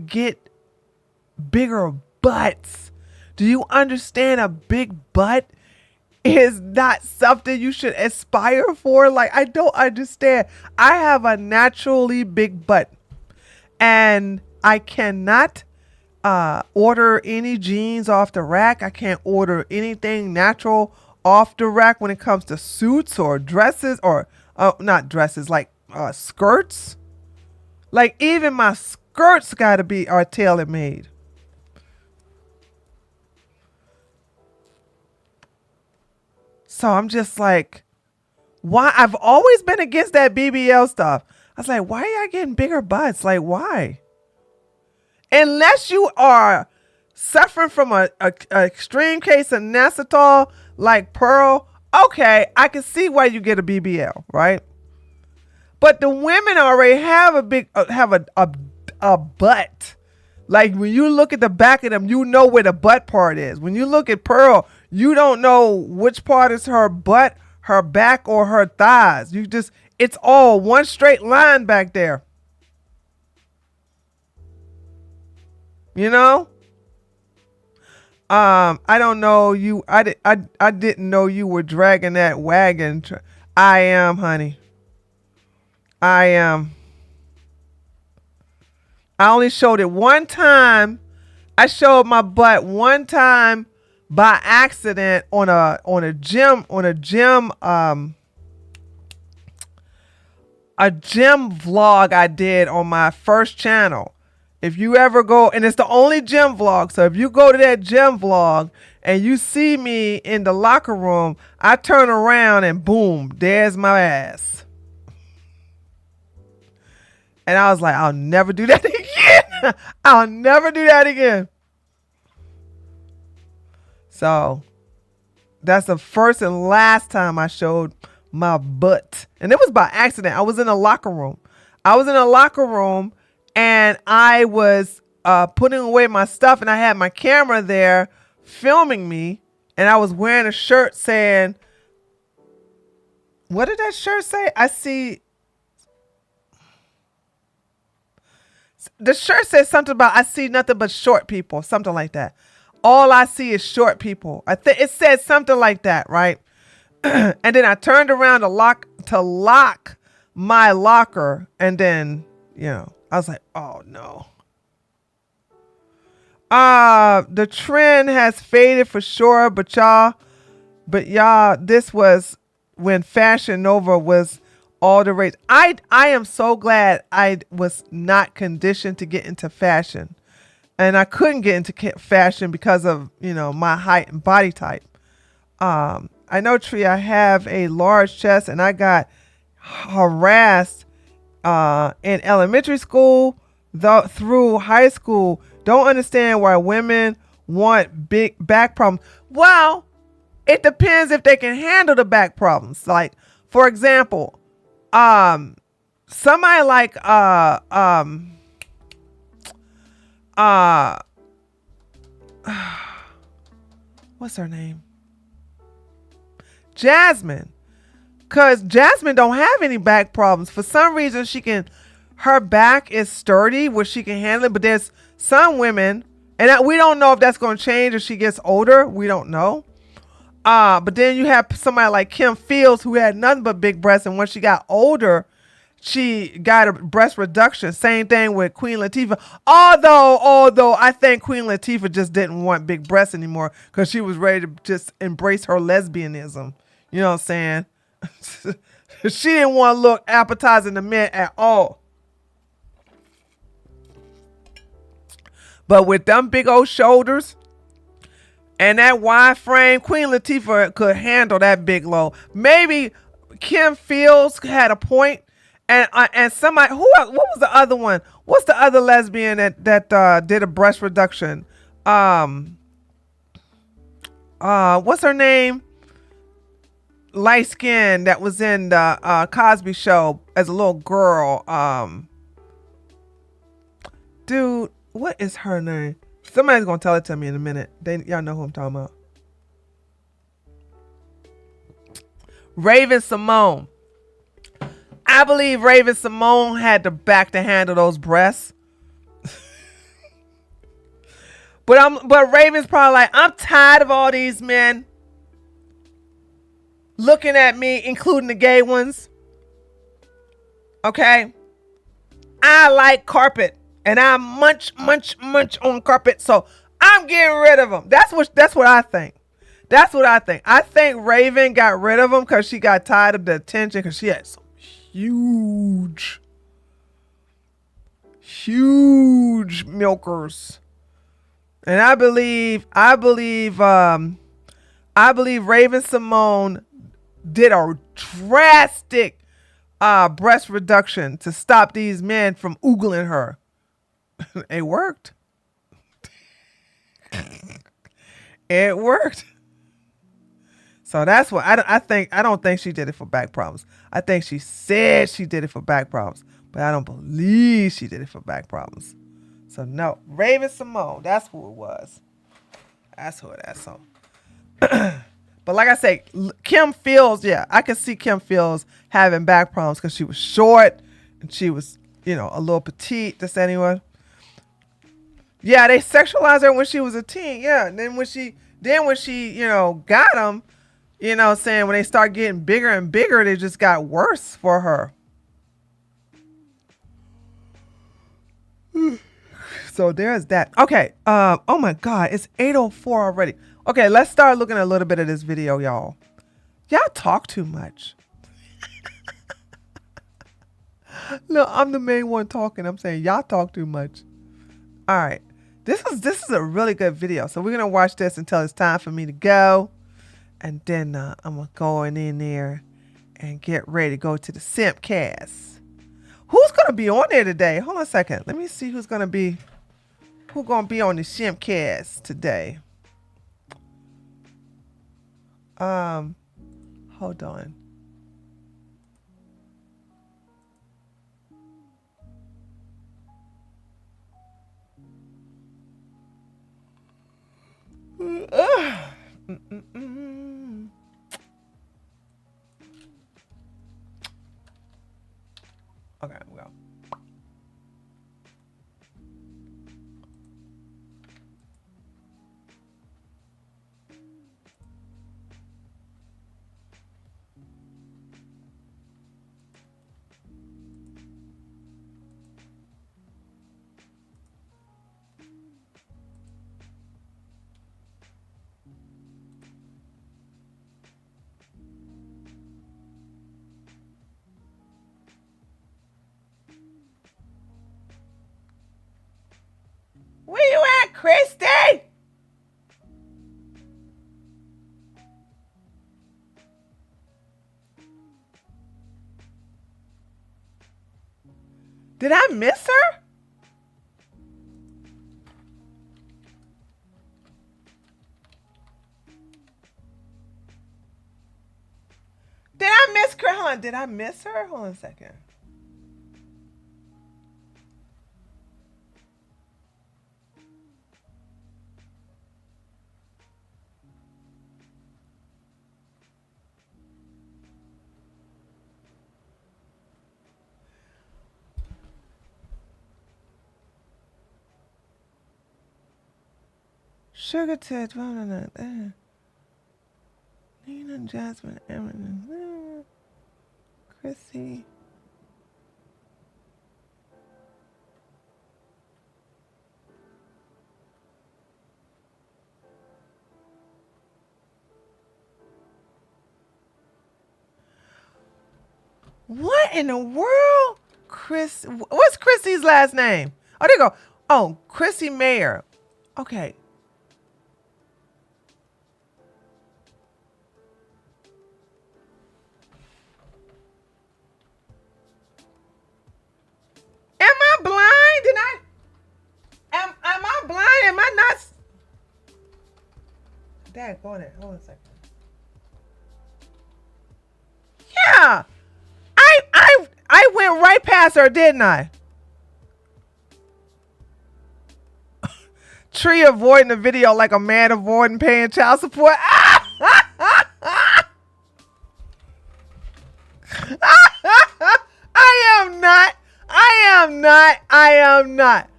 get bigger butts. Do you understand a big butt is not something you should aspire for? Like, I don't understand. I have a naturally big butt, and I cannot order any jeans off the rack. I can't order anything natural off the rack when it comes to suits or dresses or not dresses, like skirts. Like, even my skirts gotta be tailor made. So I'm just like, why? I've always been against that BBL stuff. I was like, why are y'all getting bigger butts? Like, why? Unless you are suffering from a extreme case of Nesitol, like Pearl, okay, I can see why you get a BBL, right? But the women already have a big, a butt. Like, when you look at the back of them, you know where the butt part is. When you look at Pearl, you don't know which part is her butt, her back, or her thighs. It's all one straight line back there. You know? I don't know you. I didn't know you were dragging that wagon. I am, honey. I am. I only showed it one time. I showed my butt one time by accident on a gym vlog I did on my first channel. If you ever go, and it's the only gym vlog, so if you go to that gym vlog and you see me in the locker room, I turn around and boom, there's my ass. And I was like, I'll never do that again. I'll never do that again. So that's the first and last time I showed my butt. And it was by accident. I was in a locker room. And I was putting away my stuff, and I had my camera there filming me, and I was wearing a shirt saying, what did that shirt say? The shirt says something about, I see nothing but short people, something like that. All I see is short people. I think it said something like that, right? And then I turned around to lock my locker, and then, I was like, oh no. The trend has faded for sure, but y'all, this was when Fashion Nova was all the rage. I am so glad I was not conditioned to get into fashion. And I couldn't get into fashion because of, my height and body type. I know, Tree, I have a large chest, and I got harassed in elementary school through high school. Don't understand why women want big back problems. Well, it depends if they can handle the back problems. Like, for example, somebody like uh what's her name? Jasmine. Cause Jasmine don't have any back problems. For some reason her back is sturdy where she can handle it, but there's some women, and we don't know if that's gonna change as she gets older. We don't know. But then you have somebody like Kim Fields who had nothing but big breasts, and when she got older, she got a breast reduction. Same thing with Queen Latifah. Although I think Queen Latifah just didn't want big breasts anymore because she was ready to just embrace her lesbianism. You know what I'm saying? She didn't want to look appetizing to men at all. But with them big old shoulders and that wide frame, Queen Latifah could handle that big load. Maybe Kim Fields had a point, and somebody what was the other one? What's the other lesbian that did a breast reduction? What's her name? Light skin that was in the Cosby Show as a little girl. Dude, what is her name? Somebody's gonna tell it to me in a minute. Y'all know who I'm talking about. Raven Simone. I believe Raven Simone had the back to handle those breasts. But Raven's probably like, I'm tired of all these men looking at me, including the gay ones. Okay? I like carpet, and I munch on carpet, so I'm getting rid of them. That's what I think. That's what I think. I think Raven got rid of them because she got tired of the attention because she had some huge milkers. And I believe Raven Simone did a drastic breast reduction to stop these men from oogling her. It worked. It worked. So that's what I think. I don't think she did it for back problems. I think she said she did it for back problems, but I don't believe she did it for back problems. So no, Raven Simone, that's who it was. That's who that's so. But like I say, Kim Fields, yeah, I could see Kim Fields having back problems because she was short and she was, a little petite. This anyone? Yeah, they sexualized her when she was a teen. Yeah, and then when she got them, saying when they start getting bigger and bigger, they just got worse for her. So there's that. Okay. Oh my God, it's 8:04 already. Okay, let's start looking at a little bit of this video, y'all. Y'all talk too much. No, I'm the main one talking. I'm saying y'all talk too much. All right. This is a really good video. So we're gonna watch this until it's time for me to go. And then I'm gonna go in there and get ready to go to the Simpcast. Who's gonna be on there today? Hold on a second. Let me see who's gonna be on the Simpcast today. Hold on. Okay, well. Where you at, Christy? Did I miss her? Did I miss her? Hold on, did I miss her? Hold on a second. Sugar Ted, Nina, Jasmine, Erin, Chrissy. What in the world? What's Chrissy's last name? Oh, there you go. Oh, Chrissy Mayer. Okay. Am I blind? Am I blind? Am I not? Dad, go ahead. Hold on a second. Yeah. I went right past her, didn't I? Tree avoiding the video like a man avoiding paying child support. I am not.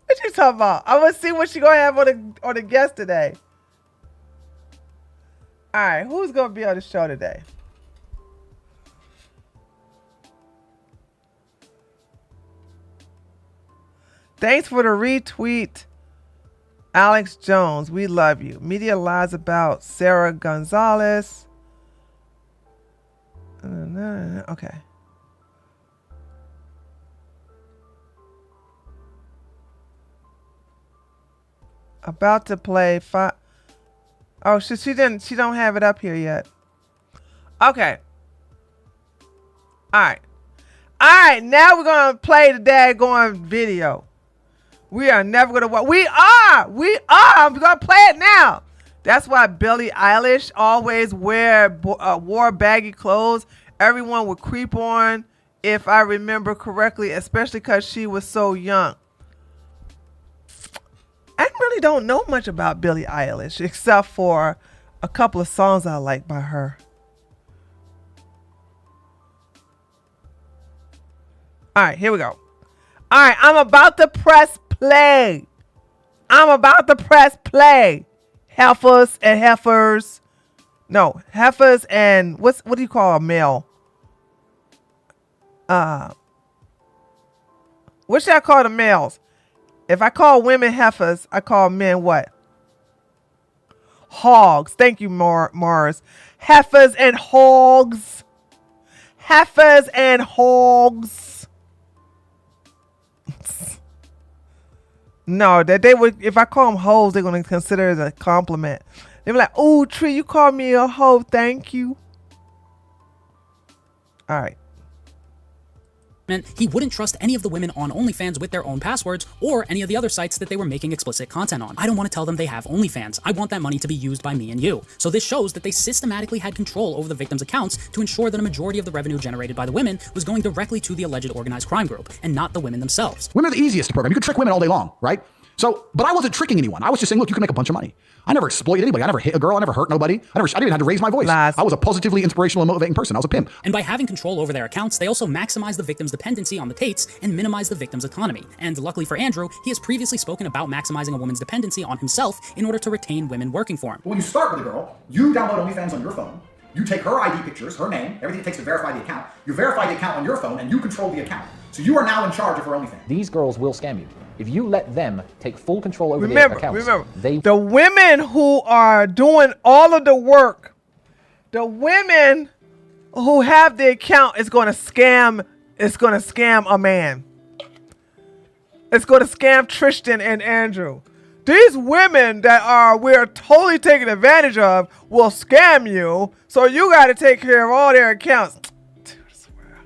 What you talking about? I want to see what she gonna have on the guest today. All right, who's gonna be on the show today? Thanks for the retweet, Alex Jones. We love you. Media lies about Sarah Gonzalez. Okay. About to play five. Oh, she didn't. She don't have it up here yet. Okay. All right. All right. Now we're gonna play the daggone video. We are never gonna watch. We are. I'm gonna play it now. That's why Billie Eilish always wore baggy clothes. Everyone would creep on, if I remember correctly, especially because she was so young. I really don't know much about Billie Eilish except for a couple of songs I like by her. All right, here we go. All right, I'm about to press play. Heifers and heifers. No, heifers and what do you call a male? What should I call the males? If I call women heifers, I call men what? Hogs. Thank you, Mars. Heifers and hogs. Heifers and hogs. No, that they would. If I call them hoes, they're gonna consider it a compliment. They're like, "Oh, Tree, you called me a hoe. Thank you." All right. He wouldn't trust any of the women on OnlyFans with their own passwords or any of the other sites that they were making explicit content on. I don't want to tell them they have OnlyFans. I want that money to be used by me and you. So this shows that they systematically had control over the victims' accounts to ensure that a majority of the revenue generated by the women was going directly to the alleged organized crime group and not the women themselves. Women are the easiest to program. You could trick women all day long, right? So, but I wasn't tricking anyone. I was just saying, look, you can make a bunch of money. I never exploited anybody. I never hit a girl. I never hurt nobody. I didn't even have to raise my voice. Lies. I was a positively inspirational and motivating person. I was a pimp. And by having control over their accounts, they also maximize the victim's dependency on the Tates and minimize the victim's autonomy. And luckily for Andrew, he has previously spoken about maximizing a woman's dependency on himself in order to retain women working for him. When you start with a girl, you download OnlyFans on your phone. You take her ID pictures, her name, everything it takes to verify the account. You verify the account on your phone and you control the account. So you are now in charge of her OnlyFans. These girls will scam you. If you let them take full control over their accounts, the women who are doing all of the work, the women who have the account is going to scam. It's going to scam a man. It's going to scam Tristan and Andrew. These women that we're totally taking advantage of will scam you. So you got to take care of all their accounts. Dude, I swear.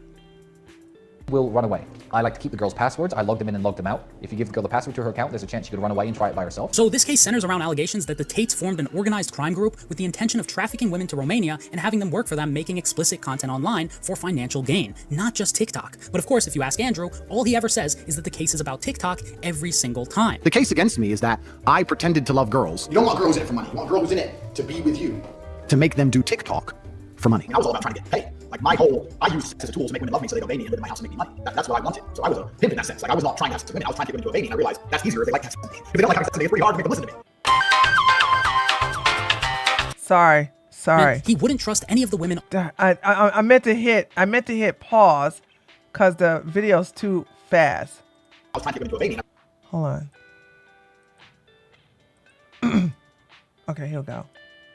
Will run away. I like to keep the girl's passwords. I log them in and log them out. If you give the girl the password to her account, there's a chance she could run away and try it by herself. So this case centers around allegations that the Tates formed an organized crime group with the intention of trafficking women to Romania and having them work for them, making explicit content online for financial gain, not just TikTok. But of course, if you ask Andrew, all he ever says is that the case is about TikTok every single time. The case against me is that I pretended to love girls. You don't want a girl who's in it for money. You want a girl who's in it to be with you. To make them do TikTok for money. I was all about trying to get paid. Like I used sex as a tool to make women love me so they'd obey me and live in my house and make me money. That's what I wanted. So I was a pimp in that sense. Like I was not trying to have sex with women. I was trying to get women to obey me. And I realized that's easier if they like to have sex with me. If they don't like having sex with me, it's pretty hard to make them listen to me. Sorry. He wouldn't trust any of the women I meant to hit pause because the video's too fast. I was trying to get them to evade me. Hold on. Okay, here we go.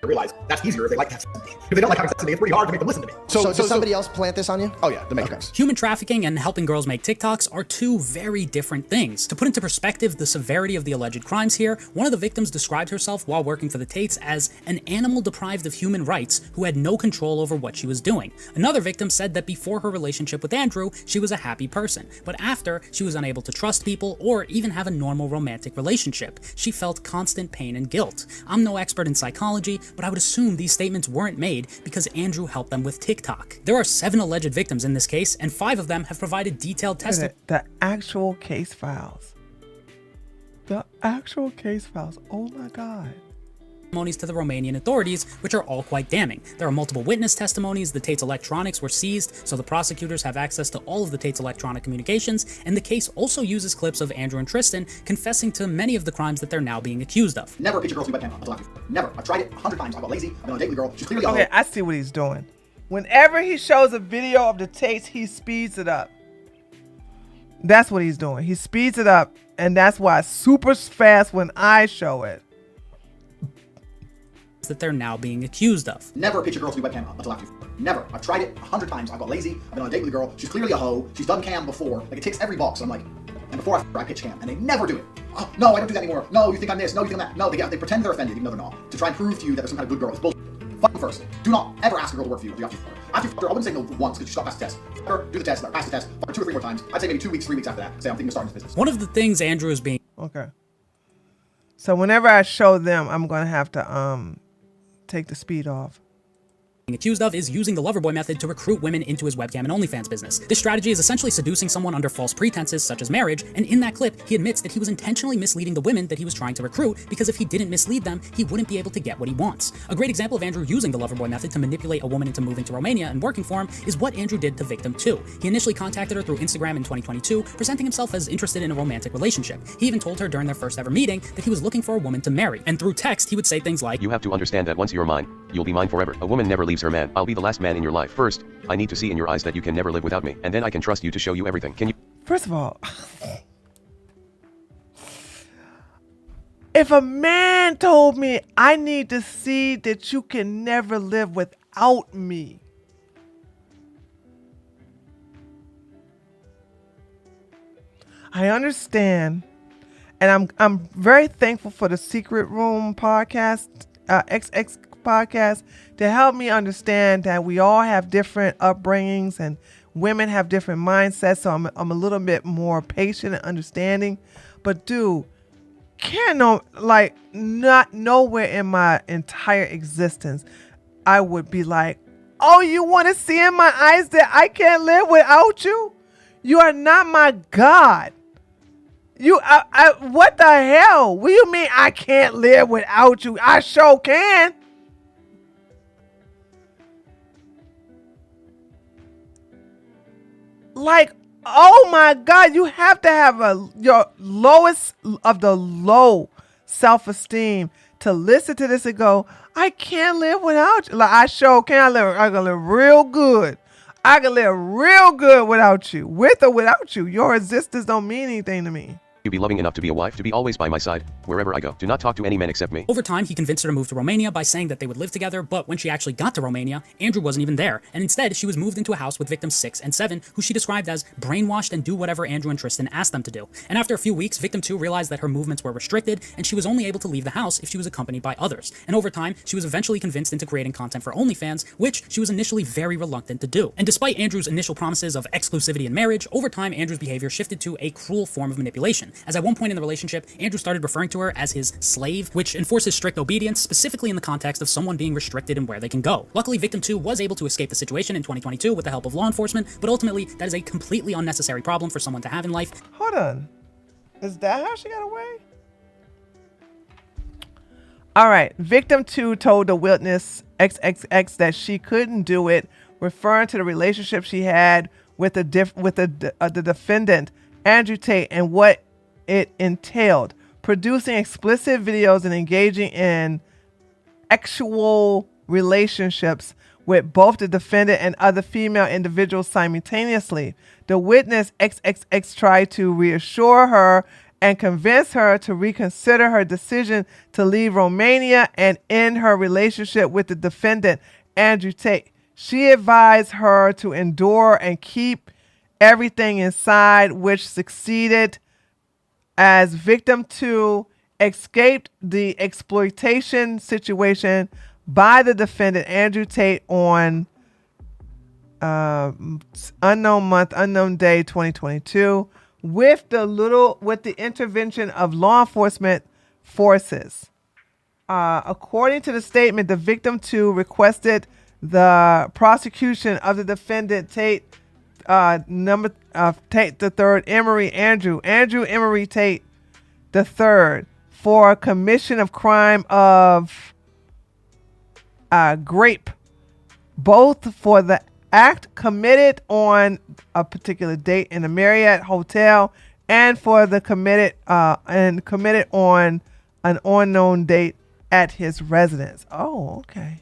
I realize that's easier if they like that. If they don't like having sex with me, it's pretty hard to make them listen to me. So did somebody else plant this on you? Oh yeah, the Matrix. Human trafficking and helping girls make TikToks are two very different things. To put into perspective the severity of the alleged crimes here, one of the victims described herself while working for the Tates as an animal deprived of human rights who had no control over what she was doing. Another victim said that before her relationship with Andrew, she was a happy person, but after, she was unable to trust people or even have a normal romantic relationship. She felt constant pain and guilt. I'm no expert in psychology, but I would assume these statements weren't made because Andrew helped them with TikTok. There are 7 alleged victims in this case, and 5 of them have provided detailed testimony. The actual case files. The actual case files. Oh my God. Testimonies to the Romanian authorities, which are all quite damning. There are multiple witness testimonies, the Tate's electronics were seized, so the prosecutors have access to all of the Tate's electronic communications, and the case also uses clips of Andrew and Tristan confessing to many of the crimes that they're now being accused of. Never pitch a girl through webcam until after. Never. I've tried it 100 times. I got lazy. I've been on a date with a girl. She's clearly a hoe. Okay, I see what he's doing. Whenever he shows a video of the Tates, he speeds it up. That's what he's doing. He speeds it up, and that's why it's super fast when I show it. That they're now being accused of. Never pitch a girl through webcam until after. Never. I've tried it 100 times. I got lazy. I've been on a date with a girl. She's clearly a hoe. She's done cam before. Like, it ticks every box. I'm like, and before I pitch cam, and they never do it. Oh, no, I don't do that anymore. No, you think I'm this. No, you think I'm that. No, they pretend they're offended, even though they're not, to try and prove to you that they're some kind of good girl. It's bullshit. Fuck them first. Do not ever ask a girl to work for you if you have to fuck her. After you fuck her, I wouldn't say no once because you stopped past the test. Fuck her, do the test, pass the test, fuck her 2 or 3 more times. I'd say maybe 2 weeks, 3 weeks after that. Say, I'm thinking of starting this business. One of the things Andrew is being Okay. So whenever I show them, I'm going to have to take the speed off. accused of is using the Loverboy method to recruit women into his webcam and OnlyFans business. This strategy is essentially seducing someone under false pretenses such as marriage, and in that clip, he admits that he was intentionally misleading the women that he was trying to recruit because if he didn't mislead them, he wouldn't be able to get what he wants. A great example of Andrew using the Loverboy method to manipulate a woman into moving to Romania and working for him is what Andrew did to victim 2. He initially contacted her through Instagram in 2022, presenting himself as interested in a romantic relationship. He even told her during their first ever meeting that he was looking for a woman to marry, and through text, he would say things like, "You have to understand that once you're mine, you'll be mine forever. A woman never leaves her man. I'll be the last man in your life. First, I need to see in your eyes that you can never live without me, and then I can trust you to show you everything. Can you?" First of all, if a man told me I need to see that you can never live without me, I understand, and I'm very thankful for the Secret Room podcast, XX podcast, to help me understand that we all have different upbringings and women have different mindsets. So I'm a little bit more patient and understanding. But dude, not nowhere in my entire existence I would be like, oh, you want to see in my eyes that I can't live without you? You are not my God. What the hell? What do you mean I can't live without you? I sure can. Like, oh my God, you have to have your lowest of the low self-esteem to listen to this and go, I can't live without you. Like, I sure can. I can live real good. I can live real good without you. With or without you. Your existence don't mean anything to me. You be loving enough to be a wife, to be always by my side, wherever I go. Do not talk to any men except me. Over time, he convinced her to move to Romania by saying that they would live together, but when she actually got to Romania, Andrew wasn't even there, and instead, she was moved into a house with victims 6 and 7, who she described as brainwashed and do whatever Andrew and Tristan asked them to do. And after a few weeks, victim 2 realized that her movements were restricted, and she was only able to leave the house if she was accompanied by others. And over time, she was eventually convinced into creating content for OnlyFans, which she was initially very reluctant to do. And despite Andrew's initial promises of exclusivity in marriage, over time, Andrew's behavior shifted to a cruel form of manipulation, as at one point in the relationship, Andrew started referring to her as his slave, which enforces strict obedience, specifically in the context of someone being restricted in where they can go. Luckily, victim 2 was able to escape the situation in 2022 with the help of law enforcement, but ultimately, that is a completely unnecessary problem for someone to have in life. Hold on. Is that how she got away? All right. Victim 2 told the witness XXX that she couldn't do it, referring to the relationship she had with the defendant, Andrew Tate, and what it entailed, producing explicit videos and engaging in sexual relationships with both the defendant and other female individuals simultaneously. The witness XXX tried to reassure her and convince her to reconsider her decision to leave Romania and end her relationship with the defendant, Andrew Tate. She advised her to endure and keep everything inside, which succeeded, as victim 2 escaped the exploitation situation by the defendant, Andrew Tate, on unknown month, unknown day, 2022, with the intervention of law enforcement forces. According to the statement, the victim 2 requested the prosecution of the defendant Tate, Tate the third, Andrew Emery Tate the third, for commission of crime of grape, both for the act committed on a particular date in a Marriott hotel and for the committed on an unknown date at his residence. Oh, okay.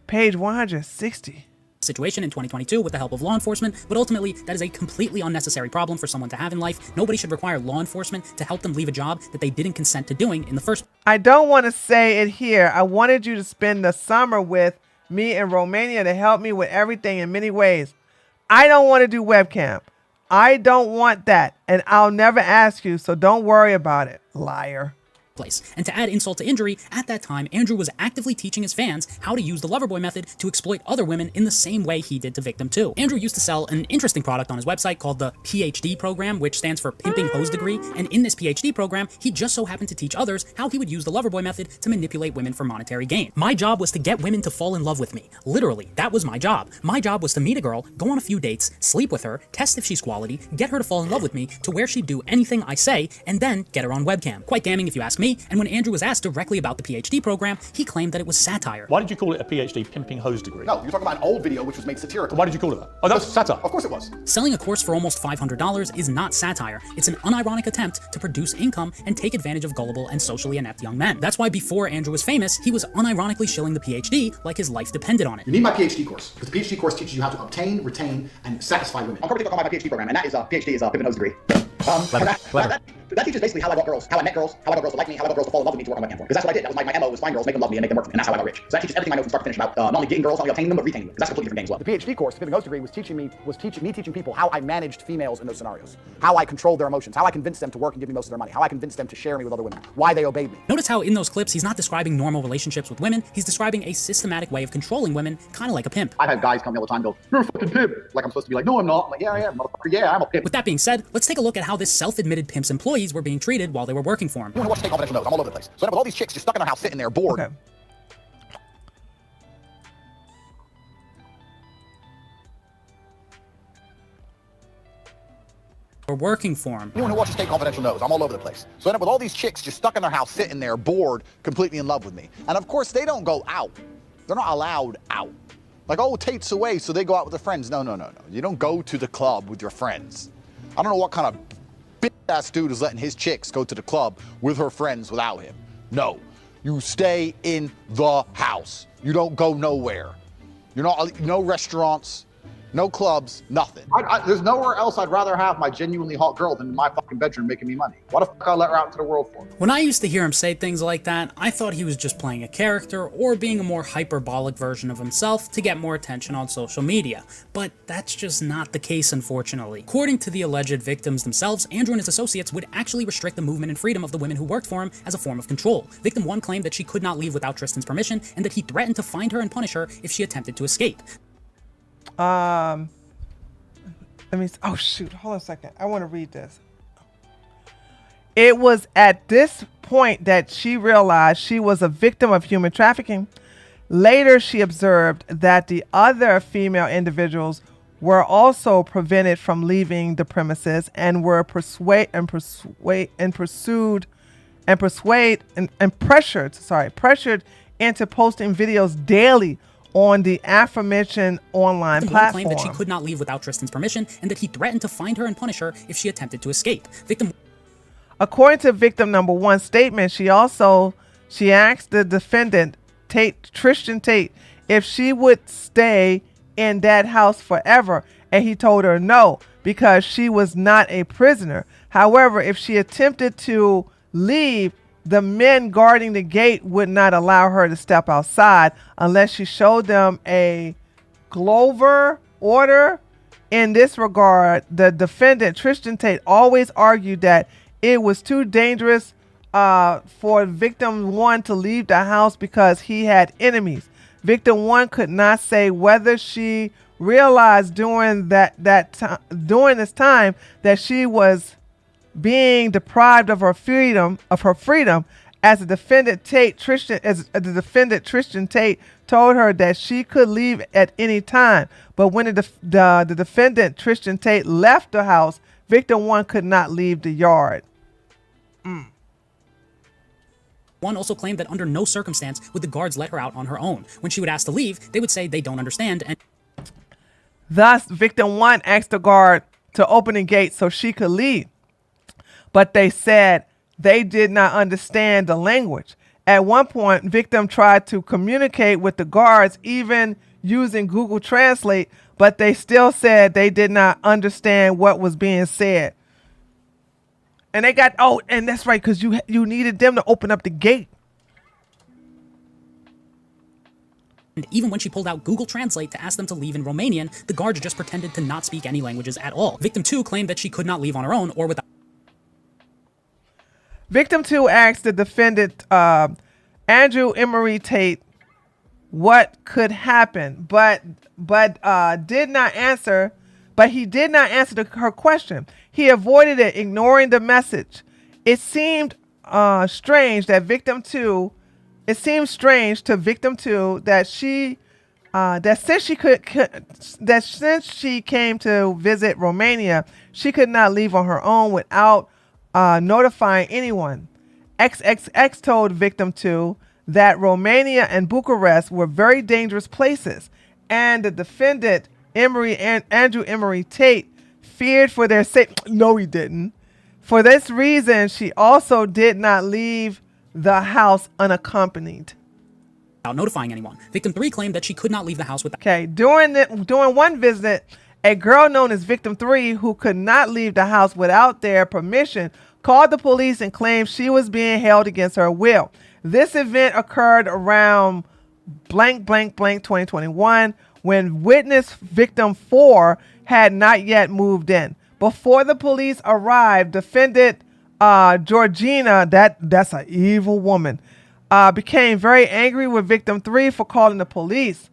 Page 160. Situation in 2022 with the help of law enforcement, but ultimately that is a completely unnecessary problem for someone to have in life. Nobody should require law enforcement to help them leave a job that they didn't consent to doing in the first place. I don't want to say it here. I wanted you to spend the summer with me in Romania to help me with everything in many ways. I don't want to do webcam. I don't want that, and I'll never ask you, so don't worry about it, liar. And to add insult to injury, at that time, Andrew was actively teaching his fans how to use the Loverboy method to exploit other women in the same way he did to victim 2. Andrew used to sell an interesting product on his website called the PhD program, which stands for Pimping Hose Degree, and in this PhD program, he just so happened to teach others how he would use the Loverboy method to manipulate women for monetary gain. My job was to get women to fall in love with me. Literally, that was my job. My job was to meet a girl, go on a few dates, sleep with her, test if she's quality, get her to fall in love with me to where she'd do anything I say, and then get her on webcam. Quite damning if you ask me, and when Andrew was asked directly about the PhD program, he claimed that it was satire. Why did you call it a PhD, Pimping Hose Degree? No, you're talking about an old video which was made satirical. Why did you call it that? Oh, that's satire. Of course it was. Selling a course for almost $500 is not satire. It's an unironic attempt to produce income and take advantage of gullible and socially inept young men. That's why before Andrew was famous, he was unironically shilling the PhD like his life depended on it. You need my PhD course, because the PhD course teaches you how to obtain, retain, and satisfy women. I'm currently talking about my PhD program, and that is PhD is Pimping Hose Degree. That teaches basically how I got girls, how I met girls, how I got girls to like me, how I got girls to fall in love with me to work on webcam for. Because that's what I did. That was my MO, was find girls, make them love me, and make them work for me, and that's how I got rich. So that teaches everything I know from start to finish about not only getting girls, not only obtaining them, but retaining them. Because that's a completely different game as well. The PhD course, the Pimping Hose Degree, was teaching people how I managed females in those scenarios, how I controlled their emotions, how I convinced them to work and give me most of their money, how I convinced them to share me with other women, why they obeyed me. Notice how in those clips he's not describing normal relationships with women, he's describing a systematic way of controlling women, kind of like a pimp. I've had guys come me all the time and go, "You're a fucking pimp." Like I'm supposed to be like, "No, I'm not." I'm like, "Yeah, I am, motherfucker. Yeah, I'm a pimp." With that being said, let's take a look at how this self-admitted pimp's employees were being treated while they were working for him. You want to watch Take Confidential Notes? I'm all over the place. So with all these chicks just stuck in their house sitting there bored. Okay. Were working for him. Anyone who watches Take Confidential knows I'm all over the place. So I end up with all these chicks just stuck in their house sitting there bored, completely in love with me. And of course they don't go out. They're not allowed out. Like, oh, Tate's away, so they go out with their friends. No. You don't go to the club with your friends. I don't know what kind of bitch-ass dude is letting his chicks go to the club with her friends without him. No. You stay in the house. You don't go nowhere. You're not, no restaurants, no clubs, nothing. There's nowhere else I'd rather have my genuinely hot girl than in my fucking bedroom making me money. What the fuck I let her out into the world for? When I used to hear him say things like that, I thought he was just playing a character or being a more hyperbolic version of himself to get more attention on social media. But that's just not the case, unfortunately. According to the alleged victims themselves, Andrew and his associates would actually restrict the movement and freedom of the women who worked for him as a form of control. Victim 1 claimed that she could not leave without Tristan's permission and that he threatened to find her and punish her if she attempted to escape. Let me, oh shoot, hold on a second. I want to read this. It was at this point that she realized she was a victim of human trafficking. Later, she observed that the other female individuals were also prevented from leaving the premises and were pressured into posting videos daily on the aforementioned online platform. Claimed that she could not leave without Tristan's permission and that he threatened to find her and punish her if she attempted to escape. According to victim number 1's statement, she asked the defendant Tristan Tate if she would stay in that house forever, and he told her no because she was not a prisoner. However, if she attempted to leave, the men guarding the gate would not allow her to step outside unless she showed them a Glover order. In this regard, the defendant, Tristan Tate, always argued that it was too dangerous for victim 1 to leave the house because he had enemies. Victim 1 could not say whether she realized during this time that she was being deprived of her freedom. As the defendant Tristan Tate told her that she could leave at any time, but when the defendant Tristan Tate left the house, victim 1 could not leave the yard. One also claimed that under no circumstance would the guards let her out on her own. When she would ask to leave, they would say they don't understand, and thus victim 1 asked the guard to open the gate so she could leave, but they said they did not understand the language. At one point, victim tried to communicate with the guards, even using Google Translate, but they still said they did not understand what was being said. And they got, and that's right, because you needed them to open up the gate. And even when she pulled out Google Translate to ask them to leave in Romanian, the guards just pretended to not speak any languages at all. Victim 2 claimed that she could not leave on her own or without. Victim 2 asked the defendant, Andrew Emery Tate, what could happen, but did not answer. But he did not answer her question. He avoided it, ignoring the message. It seemed strange to victim 2 that since she came to visit Romania, she could not leave on her own without notifying anyone. XXX told victim 2 that Romania and Bucharest were very dangerous places, and the defendant Andrew Emery Tate feared for their safety. No, he didn't. For this reason, she also did not leave the house unaccompanied. Without notifying anyone. Victim 3 claimed that she could not leave the house without. Okay, during one visit, a girl known as Victim 3, who could not leave the house without their permission, called the police and claimed she was being held against her will. This event occurred around blank 2021, when witness Victim 4 had not yet moved in. Before the police arrived, defendant Georgina, that's an evil woman, became very angry with Victim 3 for calling the police.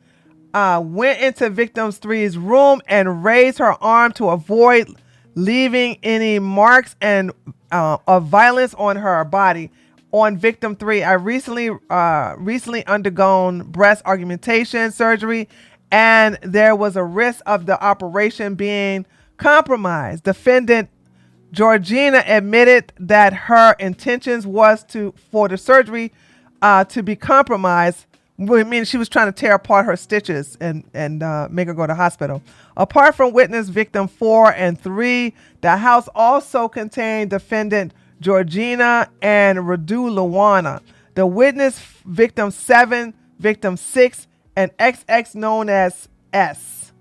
Went into Victim 3's room and raised her arm to avoid leaving any marks of violence on her body. On Victim 3, I recently undergone breast augmentation surgery, and there was a risk of the operation being compromised. Defendant Georgina admitted that her intentions was for the surgery to be compromised. I mean, she was trying to tear apart her stitches and make her go to the hospital. Apart from witness Victim 4 and 3, the house also contained defendant Georgina and Radu Luana. The witness Victim 7, Victim 6, and XX known as S.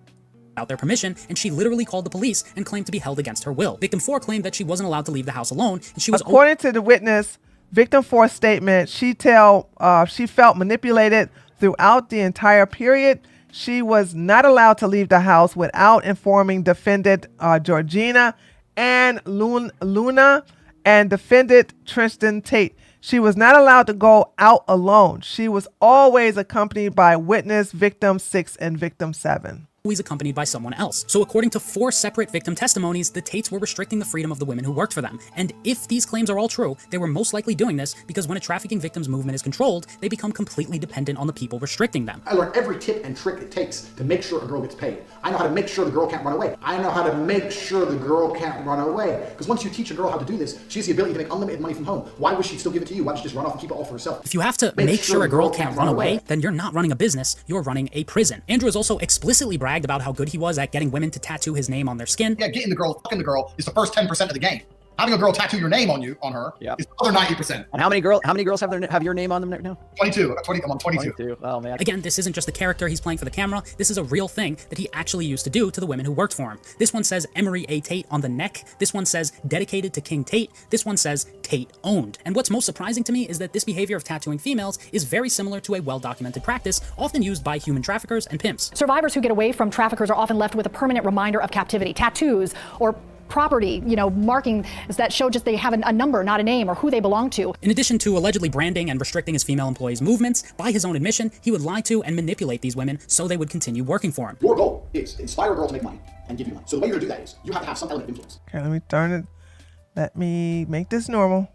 Without their permission, and she literally called the police and claimed to be held against her will. Victim 4 claimed that she wasn't allowed to leave the house alone, and she was. According to the witness, Victim 4's statement, she felt manipulated throughout the entire period. She was not allowed to leave the house without informing defendant Georgina and Luna and defendant Tristan Tate. She was not allowed to go out alone. She was always accompanied by witness Victim 6 and Victim 7. Always accompanied by someone else. So according to 4 separate victim testimonies, the Tates were restricting the freedom of the women who worked for them. And if these claims are all true, they were most likely doing this because when a trafficking victim's movement is controlled, they become completely dependent on the people restricting them. I learned every tip and trick it takes to make sure a girl gets paid. I know how to make sure the girl can't run away. I know how to make sure the girl can't run away. Because once you teach a girl how to do this, she has the ability to make unlimited money from home. Why would she still give it to you? Why would she just run off and keep it all for herself? If you have to make sure a girl can't run away, then you're not running a business, you're running a prison. Andrew has also explicitly bragged about how good he was at getting women to tattoo his name on their skin. Yeah, getting the girl, fucking the girl is the first 10% of the game. Having a girl tattoo your name on her Yep. is the other 90%. And how many girls have your name on them now? 22. I'm on 22. Oh man. Again, this isn't just a character he's playing for the camera. This is a real thing that he actually used to do to the women who worked for him. This one says Emery A. Tate on the neck. This one says dedicated to King Tate. This one says Tate owned. And what's most surprising to me is that this behavior of tattooing females is very similar to a well-documented practice often used by human traffickers and pimps. Survivors who get away from traffickers are often left with a permanent reminder of captivity, tattoos or property, markings that show just they have a number, not a name, or who they belong to. In addition to allegedly branding and restricting his female employees' movements, by his own admission, he would lie to and manipulate these women so they would continue working for him. Your goal is inspire a girl to make money and give you money. So the way you're gonna do that is you have to have some element of influence. Okay, let me turn it. Let me make this normal.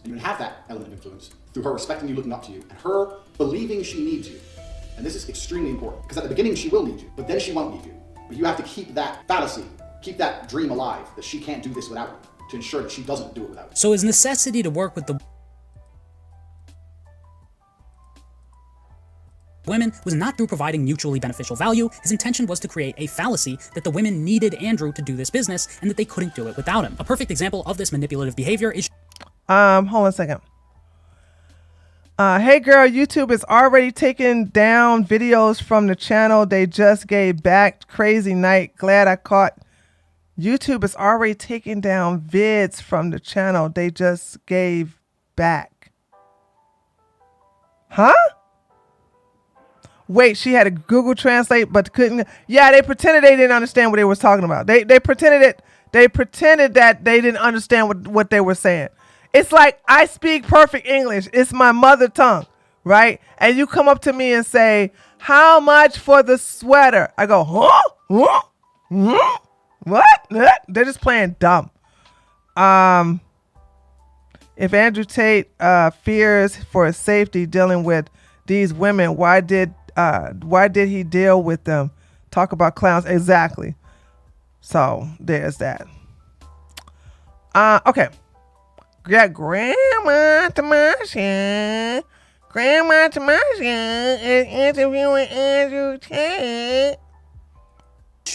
And you have that element of influence through her respecting you, looking up to you, and her believing she needs you. And this is extremely important because at the beginning she will need you, but then she won't need you. But you have to keep that fallacy, keep that dream alive that she can't do this without you to ensure that she doesn't do it without you. So his necessity to work with the women was not through providing mutually beneficial value. His intention was to create a fallacy that the women needed Andrew to do this business and that they couldn't do it without him. A perfect example of this manipulative behavior is Hold on a second. Hey girl, YouTube is already taking down videos from the channel they just gave back. Crazy night. Glad I caught. YouTube is already taking down vids from the channel they just gave back. Huh? Wait, she had a Google Translate but couldn't. Yeah, they pretended they didn't understand what they was talking about. They pretended it. They pretended that they didn't understand what they were saying. It's like I speak perfect English. It's my mother tongue, right? And you come up to me and say, "How much for the sweater?" I go, "Huh? Huh? Huh? What?" They're just playing dumb. If Andrew Tate fears for his safety dealing with these women, why did he deal with them? Talk about clowns. Exactly. So there's that. Okay. Got Grandma Tamasha. Grandma Tamasha is interviewing Andrew Tate.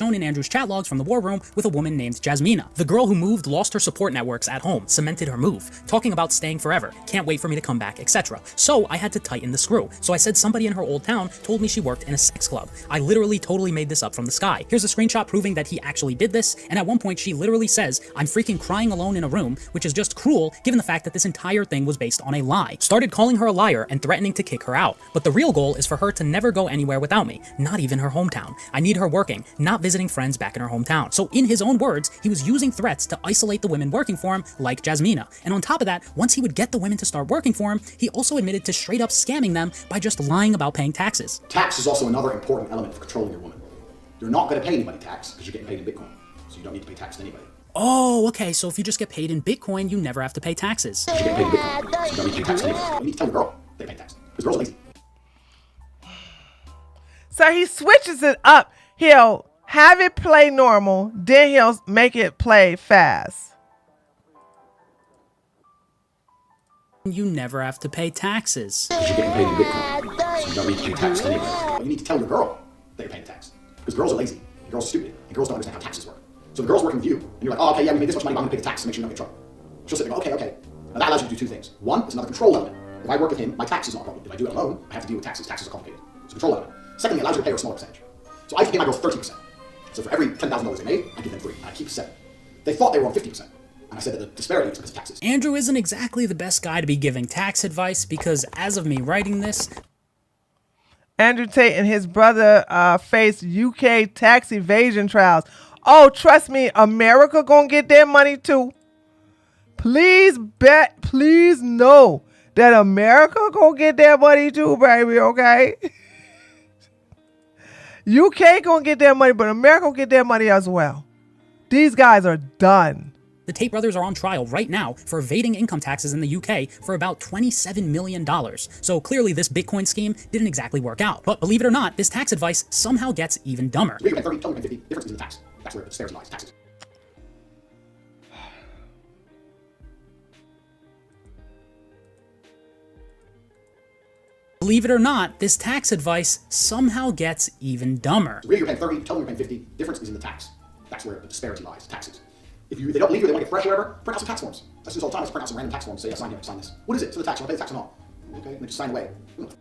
shown in Andrew's chat logs from the war room with a woman named Jasmina. The girl who moved lost her support networks at home, cemented her move, talking about staying forever, can't wait for me to come back, etc. So I had to tighten the screw. So I said somebody in her old town told me she worked in a sex club. I literally totally made this up from the sky. Here's a screenshot proving that he actually did this, and at one point she literally says, "I'm freaking crying alone in a room," which is just cruel given the fact that this entire thing was based on a lie. Started calling her a liar and threatening to kick her out. But the real goal is for her to never go anywhere without me, not even her hometown. I need her working, not visiting friends back in her hometown. So in his own words, he was using threats to isolate the women working for him, like Jasmina. And on top of that, once he would get the women to start working for him, he also admitted to straight up scamming them by just lying about paying taxes. Tax is also another important element of controlling your woman. You're not going to pay anybody tax because you're getting paid in Bitcoin, so you don't need to pay tax to anybody. Oh, okay, so if you just get paid in Bitcoin, you never have to pay taxes. You're getting paid in Bitcoin, so you don't need to pay tax to anybody. You need to tell your girl they pay tax, because girls are lazy. So he switches it up. He'll have it play normal, then he'll make it play fast. You never have to pay taxes. Because you're getting paid in Bitcoin, so you don't need to pay tax to anybody. You need to tell your girl that you're paying tax, because girls are lazy, and girls are stupid, and girls don't understand how taxes work. So the girl's working with you, and you're like, oh, okay, yeah, we made this much money, but I'm gonna pay the tax to make sure you don't get in trouble. She'll sit there and go, okay. Now that allows you to do two things. One, it's another control element. If I work with him, my tax is not a problem. If I do it alone, I have to deal with taxes. Taxes are complicated. It's a control element. Secondly, it allows you to pay her a smaller percentage. So I can pay my girls 30%. So for every $10,000 they made, I give them 3, and I keep 7. They thought they were on 50%, and I said that the disparity was because of taxes. Andrew isn't exactly the best guy to be giving tax advice because as of me writing this, Andrew Tate and his brother face UK tax evasion trials. Oh, trust me, America gonna get their money too. Please know that America gonna get their money too, baby, okay? UK gonna get their money, but America gonna get their money as well. These guys are done. the Tate brothers are on trial right now for evading income taxes in the UK for about $27 million. So clearly this Bitcoin scheme didn't exactly work out. But believe it or not, this tax advice somehow gets even dumber. We can 30, 20, 50 differences in the tax. That's where the disparity lies, taxes. Believe it or not, this tax advice somehow gets even dumber. So really you're paying 30, tell them you're paying 50, difference is in the tax. That's where the disparity lies, taxes. If they don't believe you, they want to get fresh or whatever, print out some tax forms. That's just all the time. Just print out some random tax forms. Say, sign here, sign this. What is it? So the tax, you want to pay the tax and all. Okay, and they just sign away.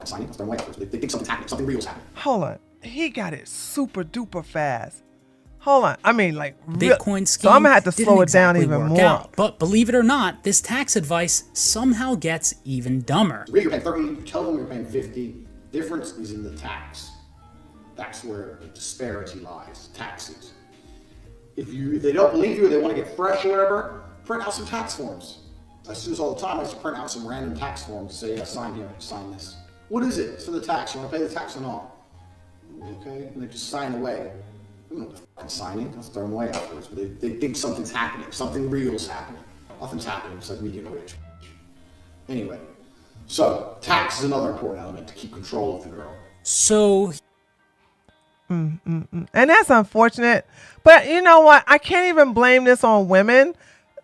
Signing, let's throw them away afterwards. They think something's happening, something real's happening. Hold on. He got it super duper fast. Hold on. I mean, like, Bitcoin scheme. So I'm gonna have to slow didn't it down exactly even work more. out. But believe it or not, this tax advice somehow gets even dumber. Really, you're paying 30, you tell them you're paying 50. Difference is in the tax. That's where the disparity lies, taxes. If they don't believe you, they want to get fresh or whatever, print out some tax forms. I see this all the time. I used to print out some random tax forms, say, yeah, sign here, sign this. What is it? It's for the tax. You want to pay the tax and all. Okay? And they just sign away. Signing, let's throw them away afterwards. But they think something's happening. Something real's happening. Nothing's happening. It's like me getting rich. Anyway, so tax is another important element to keep control of the girl. So And that's unfortunate. But you know what? I can't even blame this on women.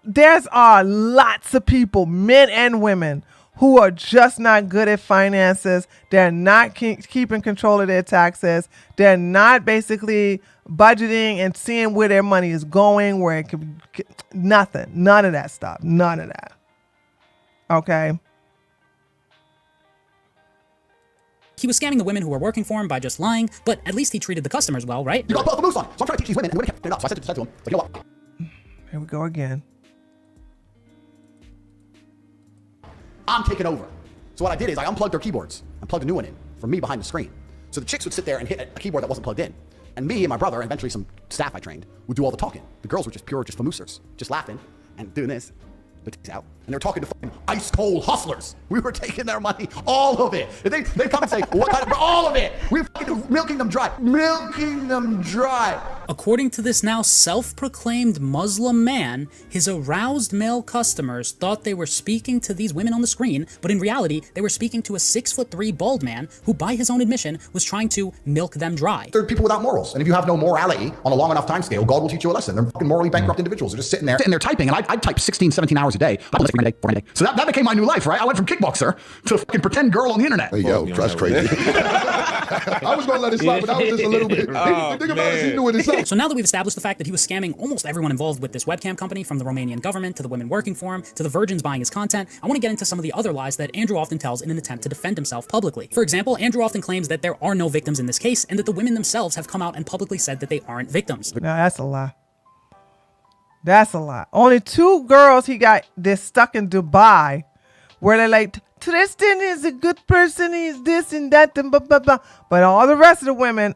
There's lots of people, men and women, who are just not good at finances. They're not keeping control of their taxes. They're not basically budgeting and seeing where their money is going, where it could nothing. None of that stuff. None of that. Okay. he was scamming the women who were working for him by just lying, but at least he treated the customers well, right? You gotta put the moves on. So I'm trying to teach these women, and the women kept it up. So I said to them, like, you know what? Here we go again. I'm taking over. So what I did is I unplugged their keyboards and plugged a new one in from me behind the screen. So the chicks would sit there and hit a keyboard that wasn't plugged in. And me and my brother, and eventually some staff I trained, would do all the talking. The girls were just famoosers, just laughing and doing this, the titties out. And they were talking to fucking ice cold hustlers. We were taking their money, all of it. And they come and say, what kind of, all of it. We were fucking milking them dry. Milking them dry. According to this now self-proclaimed Muslim man, his aroused male customers thought they were speaking to these women on the screen, but in reality, they were speaking to a 6'3" bald man who, by his own admission, was trying to milk them dry. They're people without morals. And if you have no morality on a long enough time scale, God will teach you a lesson. They're fucking morally bankrupt individuals. They're just sitting there typing. And I'd type 16, 17 hours a day. So that became my new life, right? I went from kickboxer to a fucking pretend girl on the internet. Hey, yo, that's crazy. I was going to let it slide, but that was just a little bit. Think about it, he knew it himself. So now that we've established the fact that he was scamming almost everyone involved with this webcam company, from the Romanian government to the women working for him to the virgins buying his content, I want to get into some of the other lies that Andrew often tells in an attempt to defend himself publicly. For example, Andrew often claims that there are no victims in this case and that the women themselves have come out and publicly said that they aren't victims. No, that's a lie. That's a lie. Only 2 girls he got this stuck in Dubai where they're like, Tristan is a good person, he's this and that and blah, blah, blah. But all the rest of the women,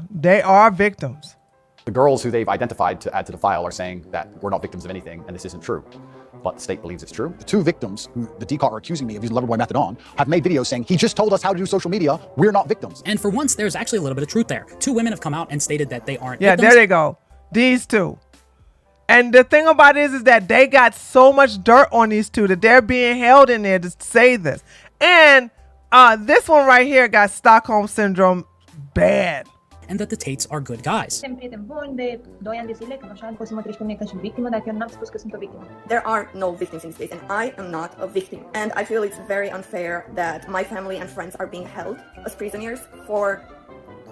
they are victims. The girls who they've identified to add to the file are saying that we're not victims of anything and this isn't true. But the state believes it's true. The 2 victims who the DCAR are accusing me of using Loverboy method on have made videos saying, he just told us how to do social media, we're not victims. And for once, there's actually a little bit of truth there. 2 women have come out and stated that they aren't Yeah, victims. there they go. These 2. And the thing about it is that they got so much dirt on these 2 that they're being held in there to say this. And this one right here got Stockholm syndrome bad. And that the Tates are good guys. There are no victims in this case, and I am not a victim. And I feel it's very unfair that my family and friends are being held as prisoners for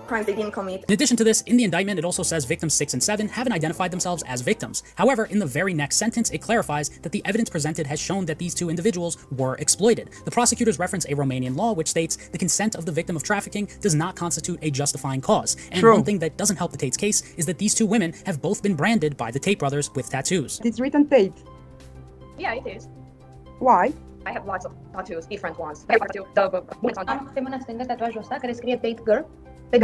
crimes they didn't commit. In addition to this, in the indictment, it also says victims 6 and 7 haven't identified themselves as victims. However, in the very next sentence, it clarifies that the evidence presented has shown that these 2 individuals were exploited. The prosecutors reference a Romanian law which states the consent of the victim of trafficking does not constitute a justifying cause. And True. One thing that doesn't help the Tate's case is that these 2 women have both been branded by the Tate brothers with tattoos. It's written Tate. Yeah, it is. Why? I have lots of tattoos, different ones. Am semănat stângă tatuajul ăsta care scrie Tate Girl. And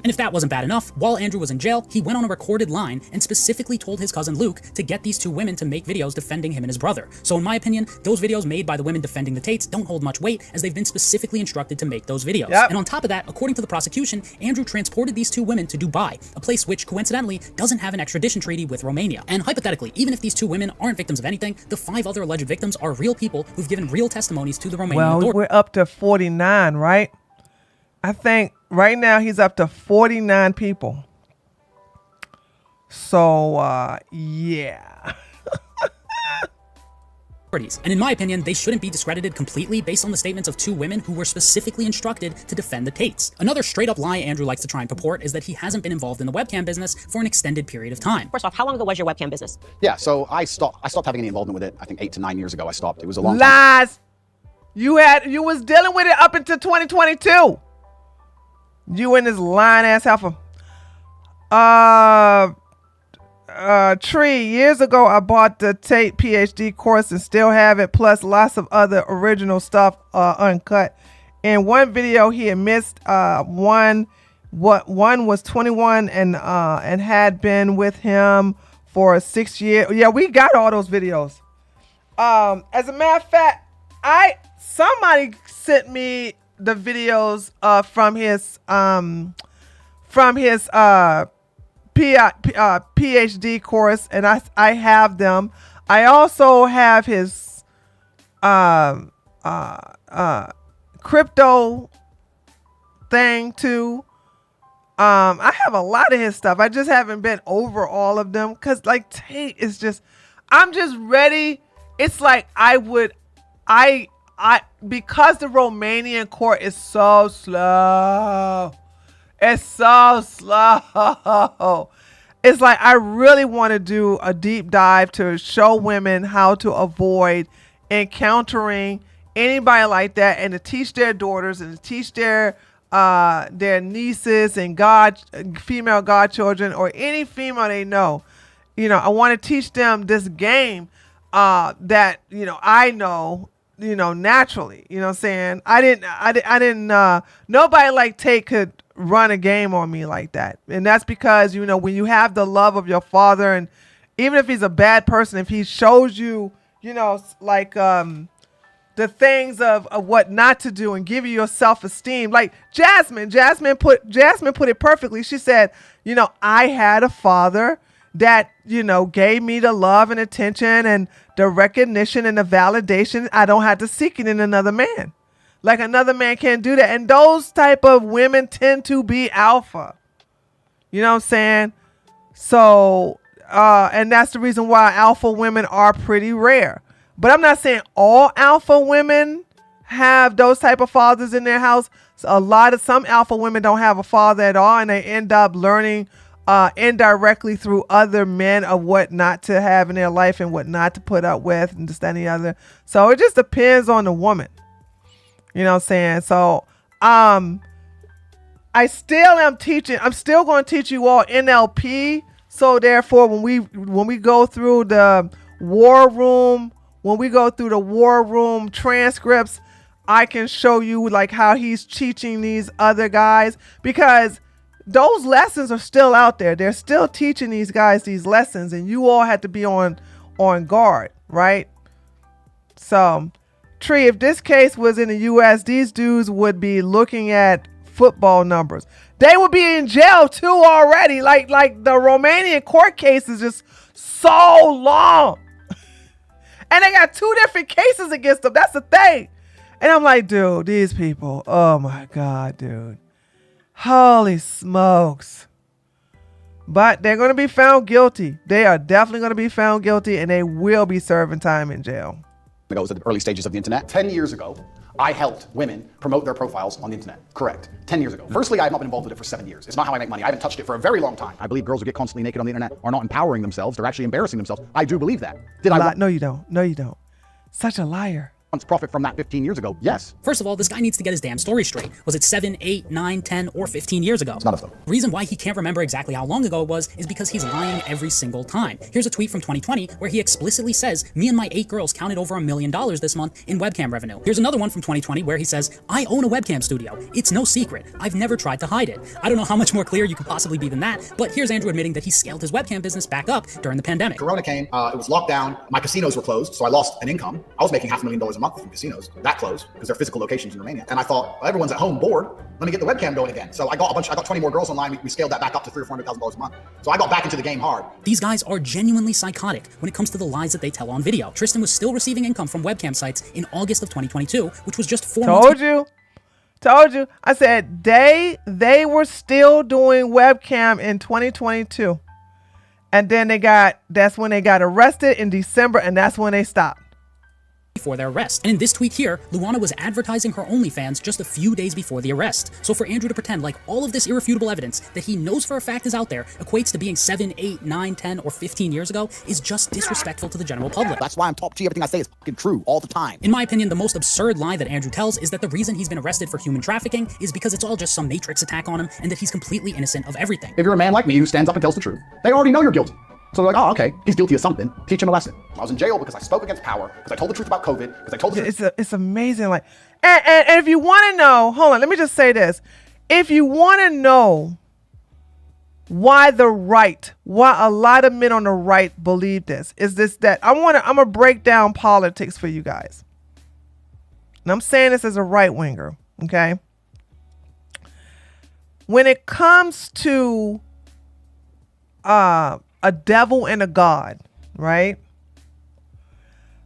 if that wasn't bad enough, while Andrew was in jail, he went on a recorded line and specifically told his cousin Luke to get these 2 women to make videos defending him and his brother. So in my opinion, those videos made by the women defending the Tates don't hold much weight, as they've been specifically instructed to make those videos. Yep. And on top of that, according to the prosecution, Andrew transported these 2 women to Dubai, a place which coincidentally doesn't have an extradition treaty with Romania. And hypothetically, even if these 2 women aren't victims of anything, the 5 other alleged victims are real people who've given real testimonies to the Romanian authorities. Well, we're up to 49, right? I think right now he's up to 49 people. So, yeah. And in my opinion, they shouldn't be discredited completely based on the statements of two women who were specifically instructed to defend the Tates. Another straight up lie Andrew likes to try and purport is that he hasn't been involved in the webcam business for an extended period of time. First off, how long ago was your webcam business? Yeah, so I stopped having any involvement with it. I think 8 to 9 years ago I stopped. It was a long time. Lies. You was dealing with it up until 2022. You and this lying ass heifer. Tree, years ago I bought the Tate PhD course and still have it, plus lots of other original stuff uncut. In one video he admits one was 21 and had been with him for 6 years. Yeah, we got all those videos. As a matter of fact, somebody sent me the videos from his PhD course, and I have them. I also have his crypto thing too. I have a lot of his stuff. I just haven't been over all of them because like Tate is just, I'm just ready. It's like because the Romanian court is so slow. It's so slow. It's like I really want to do a deep dive to show women how to avoid encountering anybody like that, and to teach their daughters and to teach their nieces and female godchildren or any female they know. I want to teach them this game that I know. Naturally. You know what I'm saying? I didn't nobody like Tate could run a game on me like that. And that's because, when you have the love of your father, and even if he's a bad person, if he shows you, like the things of what not to do and give you your self-esteem. Like Jasmine put it perfectly. She said, I had a father that, gave me the love and attention and the recognition and the validation. I don't have to seek it in another man. Like another man can't do that. And those type of women tend to be alpha. You know what I'm saying? So, and that's the reason why alpha women are pretty rare. But I'm not saying all alpha women have those type of fathers in their house. So some alpha women don't have a father at all, and they end up learning indirectly through other men of what not to have in their life and what not to put up with and this, that, and the other. So it just depends on the woman. You know what I'm saying? So I still am teaching. I'm still going to teach you all NLP. So therefore, when we go through the war room, transcripts, I can show you like how he's teaching these other guys, because those lessons are still out there. They're still teaching these guys these lessons, and you all have to be on guard, right? So, Tree, if this case was in the U.S., these dudes would be looking at football numbers. They would be in jail too already. Like the Romanian court case is just so long. And they got 2 different cases against them. That's the thing. And I'm like, dude, these people, oh my God, dude. Holy smokes. But they're going to be found guilty. They are definitely going to be found guilty, and they will be serving time in jail. It was at the early stages of the internet. 10 years ago, I helped women promote their profiles on the internet. Correct. 10 years ago. Firstly, I have not been involved with it for 7 years. It's not how I make money. I haven't touched it for a very long time. I believe girls who get constantly naked on the internet are not empowering themselves. They're actually embarrassing themselves. I do believe that. No, you don't. No, you don't. Such a liar. Profit from that 15 years ago? Yes. First of all, this guy needs to get his damn story straight. Was it 7, 8, 9, 10, or 15 years ago? It's none of them. The reason why he can't remember exactly how long ago it was is because he's lying every single time. Here's a tweet from 2020 where he explicitly says, me and my 8 girls counted over $1 million this month in webcam revenue. Here's another one from 2020 where he says, I own a webcam studio. It's no secret. I've never tried to hide it. I don't know how much more clear you could possibly be than that, but here's Andrew admitting that he scaled his webcam business back up during the pandemic. Corona came, it was locked down, my casinos were closed, so I lost an income. I was making $500,000 a month from casinos. That closed because they're physical locations in Romania. And I thought, well, everyone's at home bored. Let me get the webcam going again. So I got 20 more girls online. We scaled that back up to $300,000 or $400,000 a month. So I got back into the game hard. These guys are genuinely psychotic when it comes to the lies that they tell on video. Tristan was still receiving income from webcam sites in August of 2022, which was just 4 months. Told you. I said they were still doing webcam in 2022. And then that's when they got arrested in December, and that's when they stopped. before their arrest. And in this tweet here, Luana was advertising her OnlyFans just a few days before the arrest. So for Andrew to pretend like all of this irrefutable evidence that he knows for a fact is out there equates to being 7, 8, 9, 10, or 15 years ago is just disrespectful to the general public. That's why I'm top G. Everything I say is fucking true all the time. In my opinion, the most absurd lie that Andrew tells is that the reason he's been arrested for human trafficking is because it's all just some Matrix attack on him and that he's completely innocent of everything. If you're a man like me who stands up and tells the truth, they already know you're guilty. So they're like, oh, okay, he's guilty of something. Teach him a lesson. I was in jail because I spoke against power, because I told the truth about COVID, because I told the truth. It's amazing. Like, and if you want to know, hold on, let me just say this. If you want to know why a lot of men on the right believe this, is that I'm gonna break down politics for you guys. And I'm saying this as a right winger, okay? When it comes to a devil and a God, right?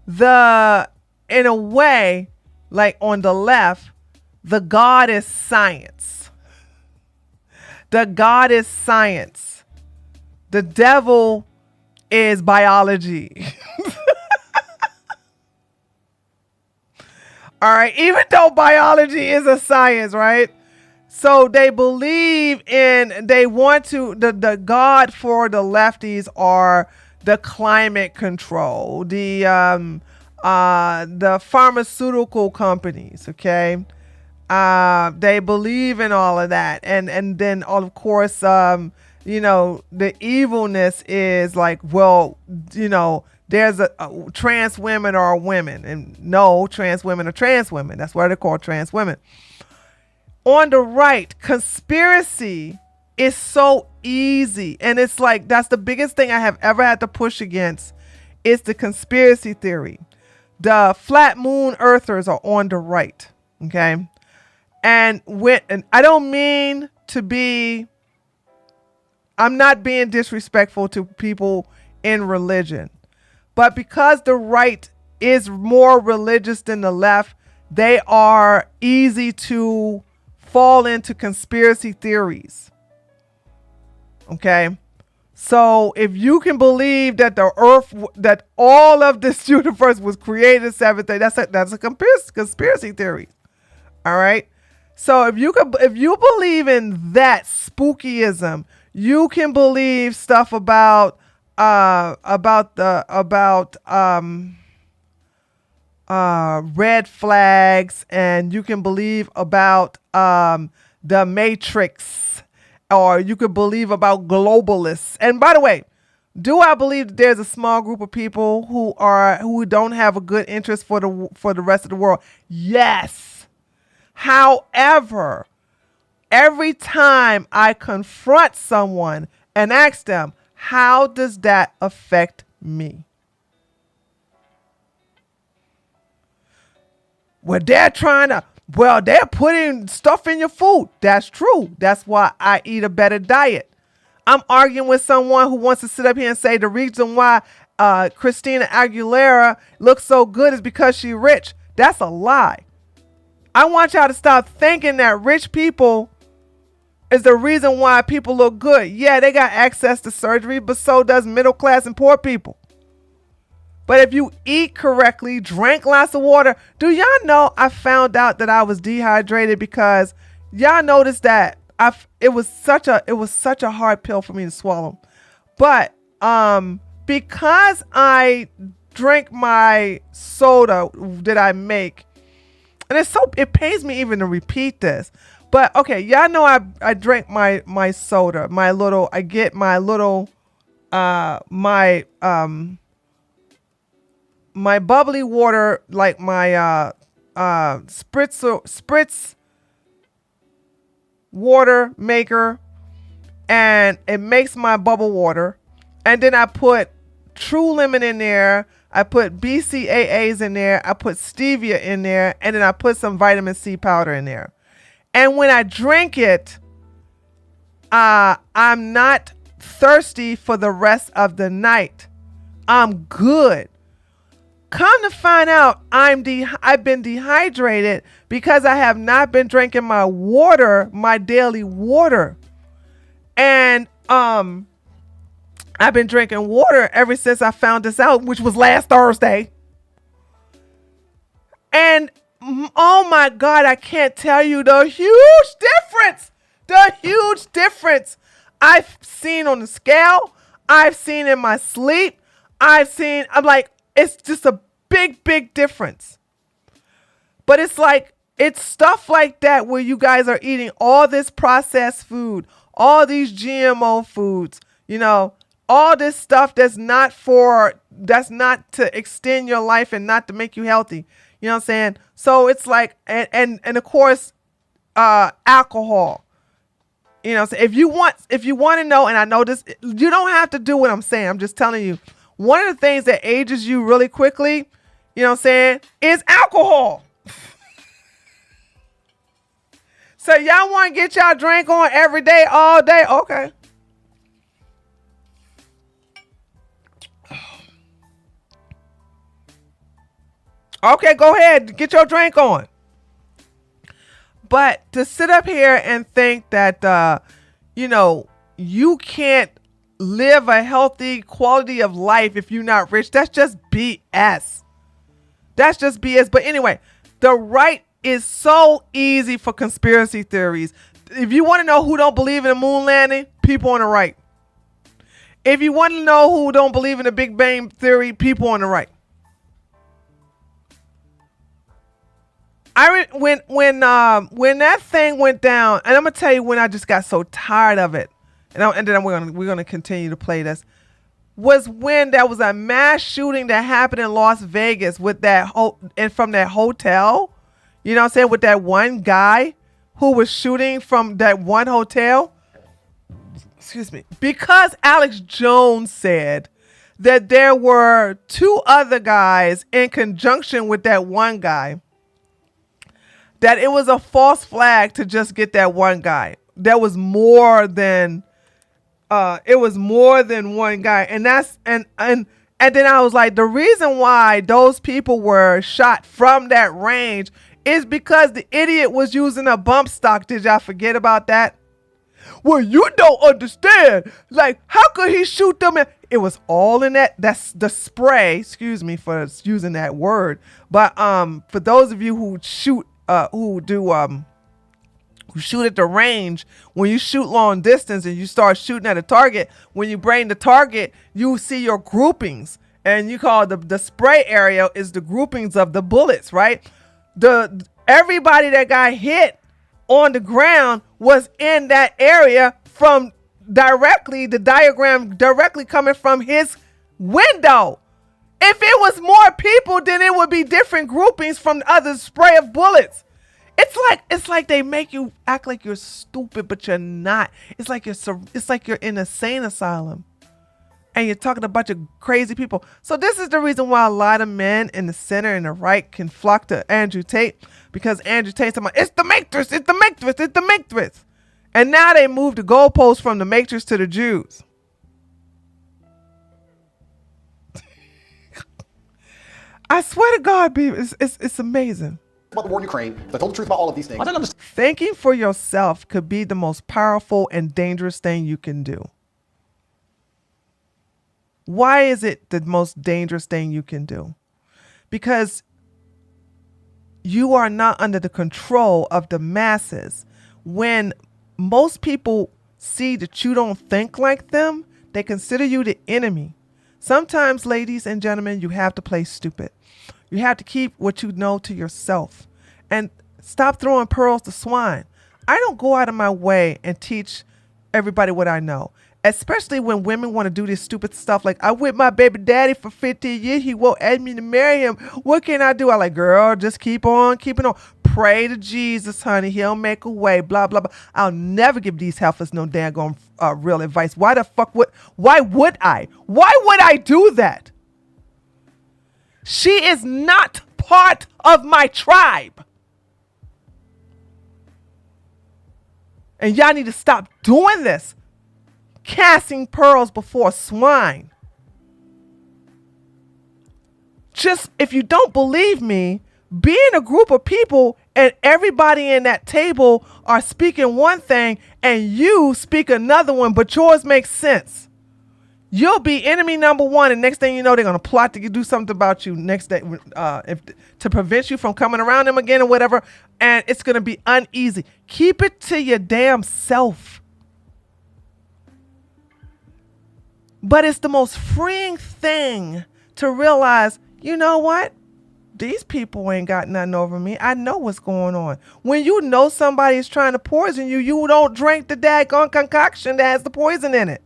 In a way, like on the left, the God is science. The God is science. The devil is biology. All right, even though biology is a science, right? So they believe the God for the lefties are the climate control, the pharmaceutical companies, okay? They believe in all of that. And then of course, the evilness is like, well, there's a trans women are women, and no, trans women are trans women. That's why they're called trans women. On the right, conspiracy is so easy. And it's like, that's the biggest thing I have ever had to push against is the conspiracy theory. The flat moon earthers are on the right. Okay. And I don't mean to be, I'm not being disrespectful to people in religion, but because the right is more religious than the left, they are easy to fall into conspiracy theories. Okay. So if you can believe that the earth, that all of this universe was created seventh day, that's a conspiracy theory. All right. So if you believe in that spookyism, you can believe stuff about red flags, and you can believe about the Matrix, or you could believe about globalists. And by the way, do I believe that there's a small group of people who don't have a good interest for the rest of the world? Yes. However, every time I confront someone and ask them, how does that affect me? Well, they're putting stuff in your food. That's true. That's why I eat a better diet. I'm arguing with someone who wants to sit up here and say the reason why Christina Aguilera looks so good is because she's rich. That's a lie. I want y'all to stop thinking that rich people is the reason why people look good. Yeah, they got access to surgery, but so does middle class and poor people. But if you eat correctly, drink lots of water. Do y'all know I found out that I was dehydrated because y'all noticed that it was such a hard pill for me to swallow. But because I drank my soda that I make, and it pains me even to repeat this. But okay, y'all know I drank my soda, my bubbly water, like my spritz water maker, and it makes my bubble water. And then I put True Lemon in there. I put BCAAs in there. I put stevia in there, and then I put some vitamin C powder in there. And when I drink it, I'm not thirsty for the rest of the night. I'm good. Come to find out, I've been dehydrated because I have not been drinking my water, my daily water. And I've been drinking water ever since I found this out, which was last Thursday. And oh my God, I can't tell you the huge difference. The huge difference I've seen on the scale. I've seen in my sleep. I'm like, it's just a big, big difference. But it's like, it's stuff like that where you guys are eating all this processed food, all these GMO foods, you know, all this stuff that's not to extend your life and not to make you healthy. You know what I'm saying? So it's like, and of course, alcohol. You know, so if you want to know, and I know this, you don't have to do what I'm saying. I'm just telling you. One of the things that ages you really quickly, you know what I'm saying, is alcohol. So y'all want to get y'all drink on every day, all day? Okay. Okay, go ahead. Get your drink on. But to sit up here and think that, you know, you can't live a healthy quality of life if you're not rich, that's just BS. That's just BS. But anyway, the right is so easy for conspiracy theories. If you want to know who don't believe in the moon landing, people on the right. If you want to know who don't believe in the Big Bang Theory, people on the right. When that thing went down, and I'm gonna tell you when I just got so tired of it, and then we're gonna continue to play this, was when there was a mass shooting that happened in Las Vegas with from that hotel. You know what I'm saying? With that one guy who was shooting from that one hotel. Excuse me. Because Alex Jones said that there were two other guys in conjunction with that one guy, that it was a false flag to just get that one guy. There was more than one guy. And then I was like, the reason why those people were shot from that range is because the idiot was using a bump stock. Did y'all forget about that? Well, you don't understand. Like, how could he shoot them? It was all in that. That's the spray. Excuse me for using that word. But for those of you who shoot, who shoot at the range, when you shoot long distance and you start shooting at a target, when you bring the target, you see your groupings, and you call the spray area is the groupings of the bullets, right? Everybody that got hit on the ground was in that area from the diagram directly coming from his window. If it was more people, then it would be different groupings from the other spray of bullets. It's like they make you act like you're stupid, but you're not. It's like you're in a sane asylum and you're talking to a bunch of crazy people. So this is the reason why a lot of men in the center and the right can flock to Andrew Tate, because Andrew Tate's talking about, it's the Matrix, it's the Matrix, it's the Matrix. And now they moved the goalposts from the Matrix to the Jews. I swear to God, baby, it's amazing. About the war in Ukraine, I told the truth about all of these things. I don't understand. Thinking for yourself could be the most powerful and dangerous thing you can do. Why is it the most dangerous thing you can do? Because you are not under the control of the masses. When most people see that you don't think like them, they consider you the enemy. Sometimes, ladies and gentlemen, you have to play stupid. You have to keep what you know to yourself and stop throwing pearls to swine. I don't go out of my way and teach everybody what I know, especially when women want to do this stupid stuff. Like, I with my baby daddy for 15 years. He won't ask me to marry him. What can I do? I like, girl, just keep on keeping on. Pray to Jesus, honey. He'll make a way, blah, blah, blah. I'll never give these heifers no daggone real advice. Why would I? Why would I do that? She is not part of my tribe. And y'all need to stop doing this. Casting pearls before swine. Just, if you don't believe me, be in a group of people and everybody in that table are speaking one thing and you speak another one, but yours makes sense. You'll be enemy number one, and next thing you know, they're gonna plot to do something about you next day, to prevent you from coming around them again or whatever. And it's gonna be uneasy. Keep it to your damn self. But it's the most freeing thing to realize, you know what? These people ain't got nothing over me. I know what's going on. When you know somebody is trying to poison you, you don't drink the daggone concoction that has the poison in it.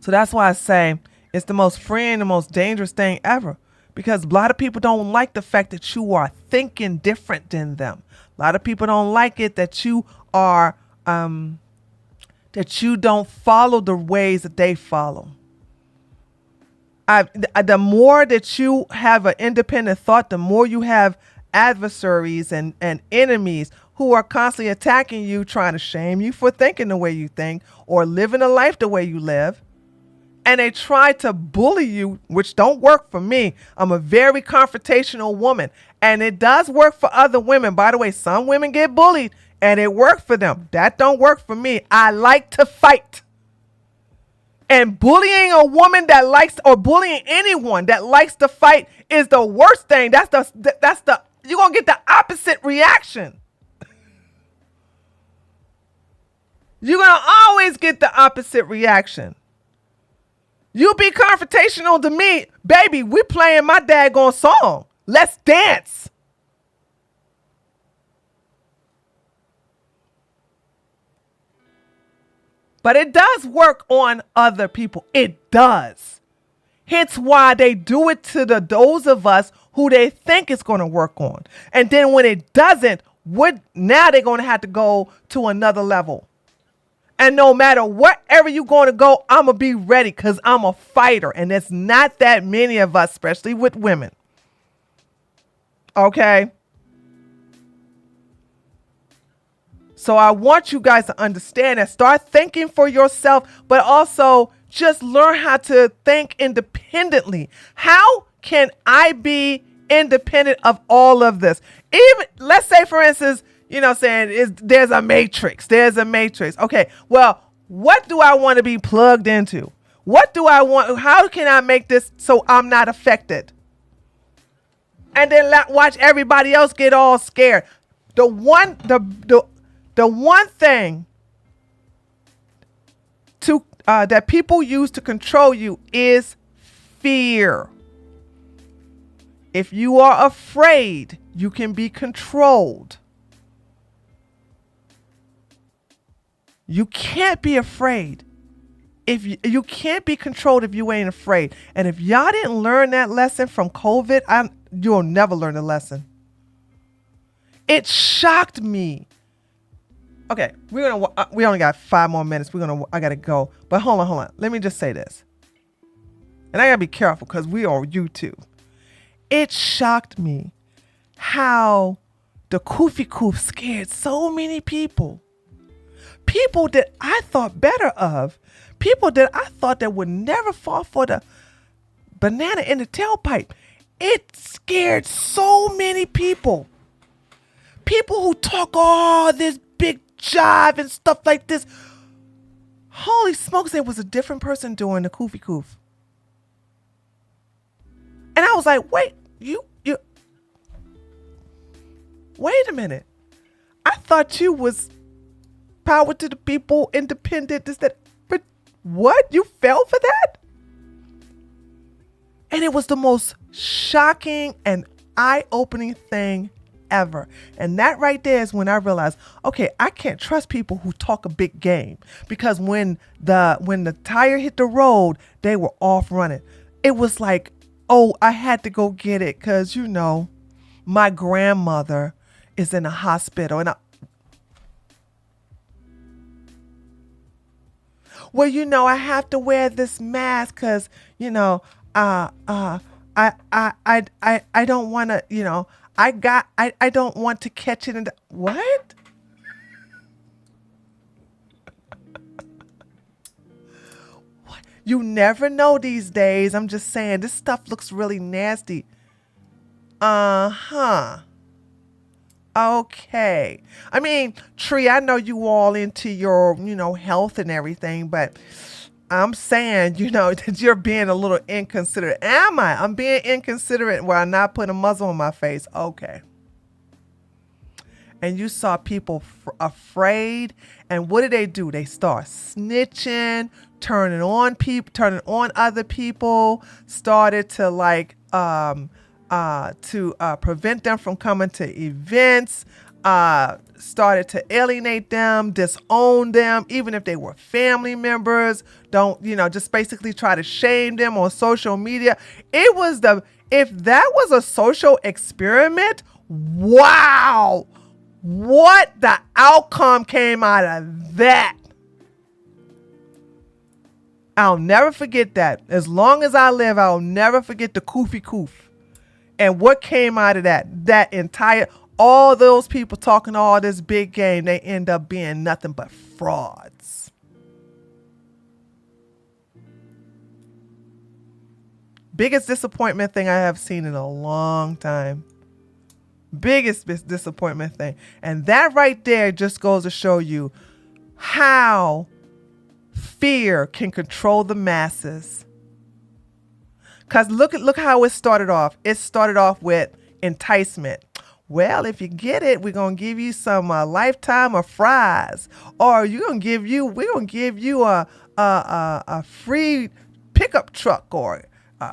So that's why I say it's the most freeing, the most dangerous thing ever. Because a lot of people don't like the fact that you are thinking different than them. A lot of people don't like it that you are, that you don't follow the ways that they follow. The more that you have an independent thought, the more you have adversaries and enemies who are constantly attacking you, trying to shame you for thinking the way you think or living a life the way you live. And they try to bully you, which don't work for me. I'm a very confrontational woman. And it does work for other women. By the way, some women get bullied and it worked for them. That don't work for me. I like to fight. And bullying a woman that likes, or bullying anyone that likes to fight is the worst thing. You're going to get the opposite reaction. You're going to always get the opposite reaction. You be confrontational to me, baby, we playing my daggone song. Let's dance. But it does work on other people. It does. Hence why they do it to those of us who they think it's going to work on. And then when it doesn't, now they're going to have to go to another level. And no matter wherever you're going to go, I'm going to be ready because I'm a fighter. And there's not that many of us, especially with women. Okay? So I want you guys to understand and start thinking for yourself, but also just learn how to think independently. How can I be independent of all of this? Even, let's say, for instance, there's a matrix. There's a matrix. Okay, well, what do I want to be plugged into? What do I want? How can I make this so I'm not affected? And then watch everybody else get all scared. The one thing that people use to control you is fear. If you are afraid, you can be controlled. You can't be afraid. If you can't be controlled if you ain't afraid. And if y'all didn't learn that lesson from COVID, you'll never learn the lesson. It shocked me. Okay, we only got 5 more minutes. I gotta go. But hold on. Let me just say this. And I gotta be careful because we are YouTube. It shocked me how the Koofy Koof scared so many people. People that I thought better of. People that I thought that would never fall for the banana in the tailpipe. It scared so many people. People who talk all this big jive and stuff like this. Holy smokes, it was a different person doing the Koofy Koof. And I was like, wait a minute. I thought you was power to the people, independent, but what? You fell for that? And it was the most shocking and eye-opening thing ever. And that right there is when I realized, okay, I can't trust people who talk a big game, because when the tire hit the road, they were off running. It was like, oh, I had to go get it because, my grandmother is in a hospital. And I have to wear this mask because, I don't want to, I don't want to catch it. What? What? You never know these days. I'm just saying, this stuff looks really nasty. Okay. I mean, Tree, I know you all into your, health and everything, but I'm saying, that you're being a little inconsiderate. Am I? I'm being inconsiderate where I'm not putting a muzzle on my face. Okay. And you saw people afraid. And what do? They start snitching, turning on other people, started to prevent them from coming to events, started to alienate them, disown them, even if they were family members, just basically try to shame them on social media. If that was a social experiment, wow, what the outcome came out of that. I'll never forget that. As long as I live, I'll never forget the koofy koof. And what came out of that all those people talking all this big game, they end up being nothing but frauds. Biggest disappointment thing I have seen in a long time. Biggest disappointment thing. And that right there just goes to show you how fear can control the masses. Because look how it started off. It started off with enticement. Well, if you get it, we're going to give you some lifetime of fries. Or we're going to give you a free pickup truck. Or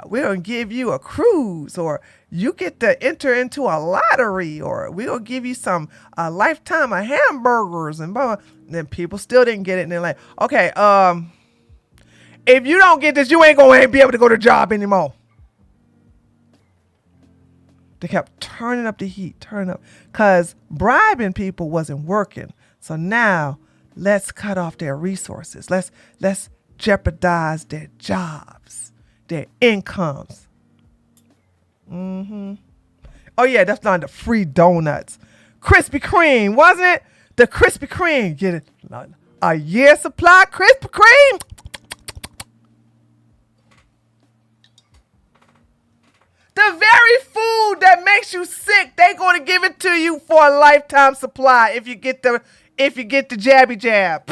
we're going to give you a cruise. Or you get to enter into a lottery. Or we're going to give you some lifetime of hamburgers. And blah, blah. And then people still didn't get it. And they're like, okay, if you don't get this, you ain't going to be able to go to job anymore. They kept turning up the heat, because bribing people wasn't working. So now let's cut off their resources. Let's jeopardize their jobs, their incomes. Oh yeah, that's not the free donuts. Krispy Kreme, wasn't it? The Krispy Kreme. Get it? A year supply Krispy Kreme. The very food that makes you sick, they going to give it to you for a lifetime supply if you get the jabby jab.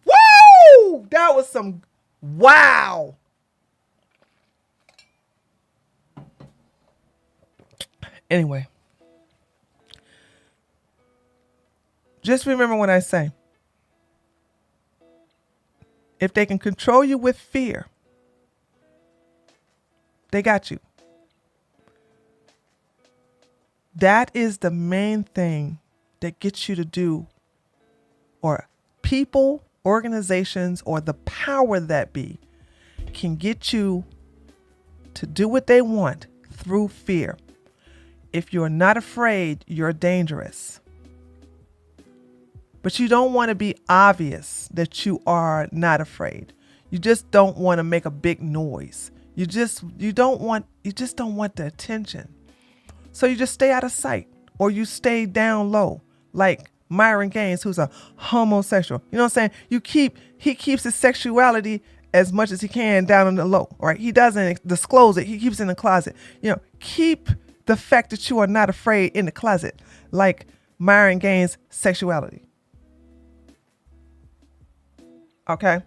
Woo! That was some wow. Anyway, just remember what I say. If they can control you with fear, they got you. That is the main thing that gets you to do, or people, organizations, or the power that be can get you to do what they want through fear. If you're not afraid, you're dangerous. But you don't want to be obvious that you are not afraid. You just don't want to make a big noise. You just don't want the attention. So you just stay out of sight, or you stay down low, like Myron Gaines, who's a homosexual. You know what I'm saying? He keeps his sexuality as much as he can down on the low, right? He doesn't disclose it. He keeps it in the closet. Keep the fact that you are not afraid in the closet, like Myron Gaines' sexuality. Okay?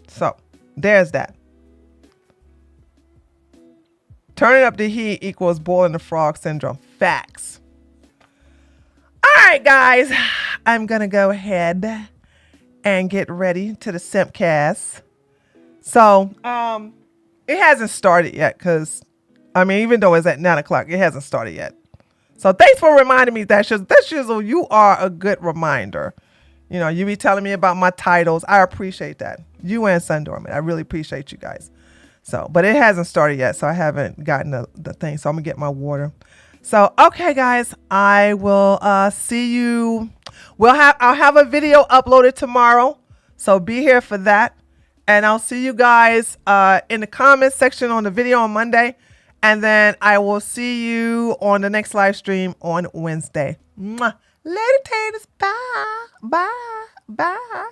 So, there's that. Turning up the heat equals boiling the frog syndrome. Facts. All right, guys. I'm going to go ahead and get ready to the Simpcast. So, it hasn't started yet because, even though it's at 9 o'clock, it hasn't started yet. So, thanks for reminding me that Shizzle, you are a good reminder. You be telling me about my titles. I appreciate that. You and Sundorman. I really appreciate you guys. So, but it hasn't started yet, so I haven't gotten the thing. So I'm gonna get my water. So, okay, guys, I will see you. I'll have a video uploaded tomorrow, so be here for that. And I'll see you guys in the comments section on the video on Monday, and then I will see you on the next live stream on Wednesday. Mwah. Later, taters. Bye. Bye. Bye.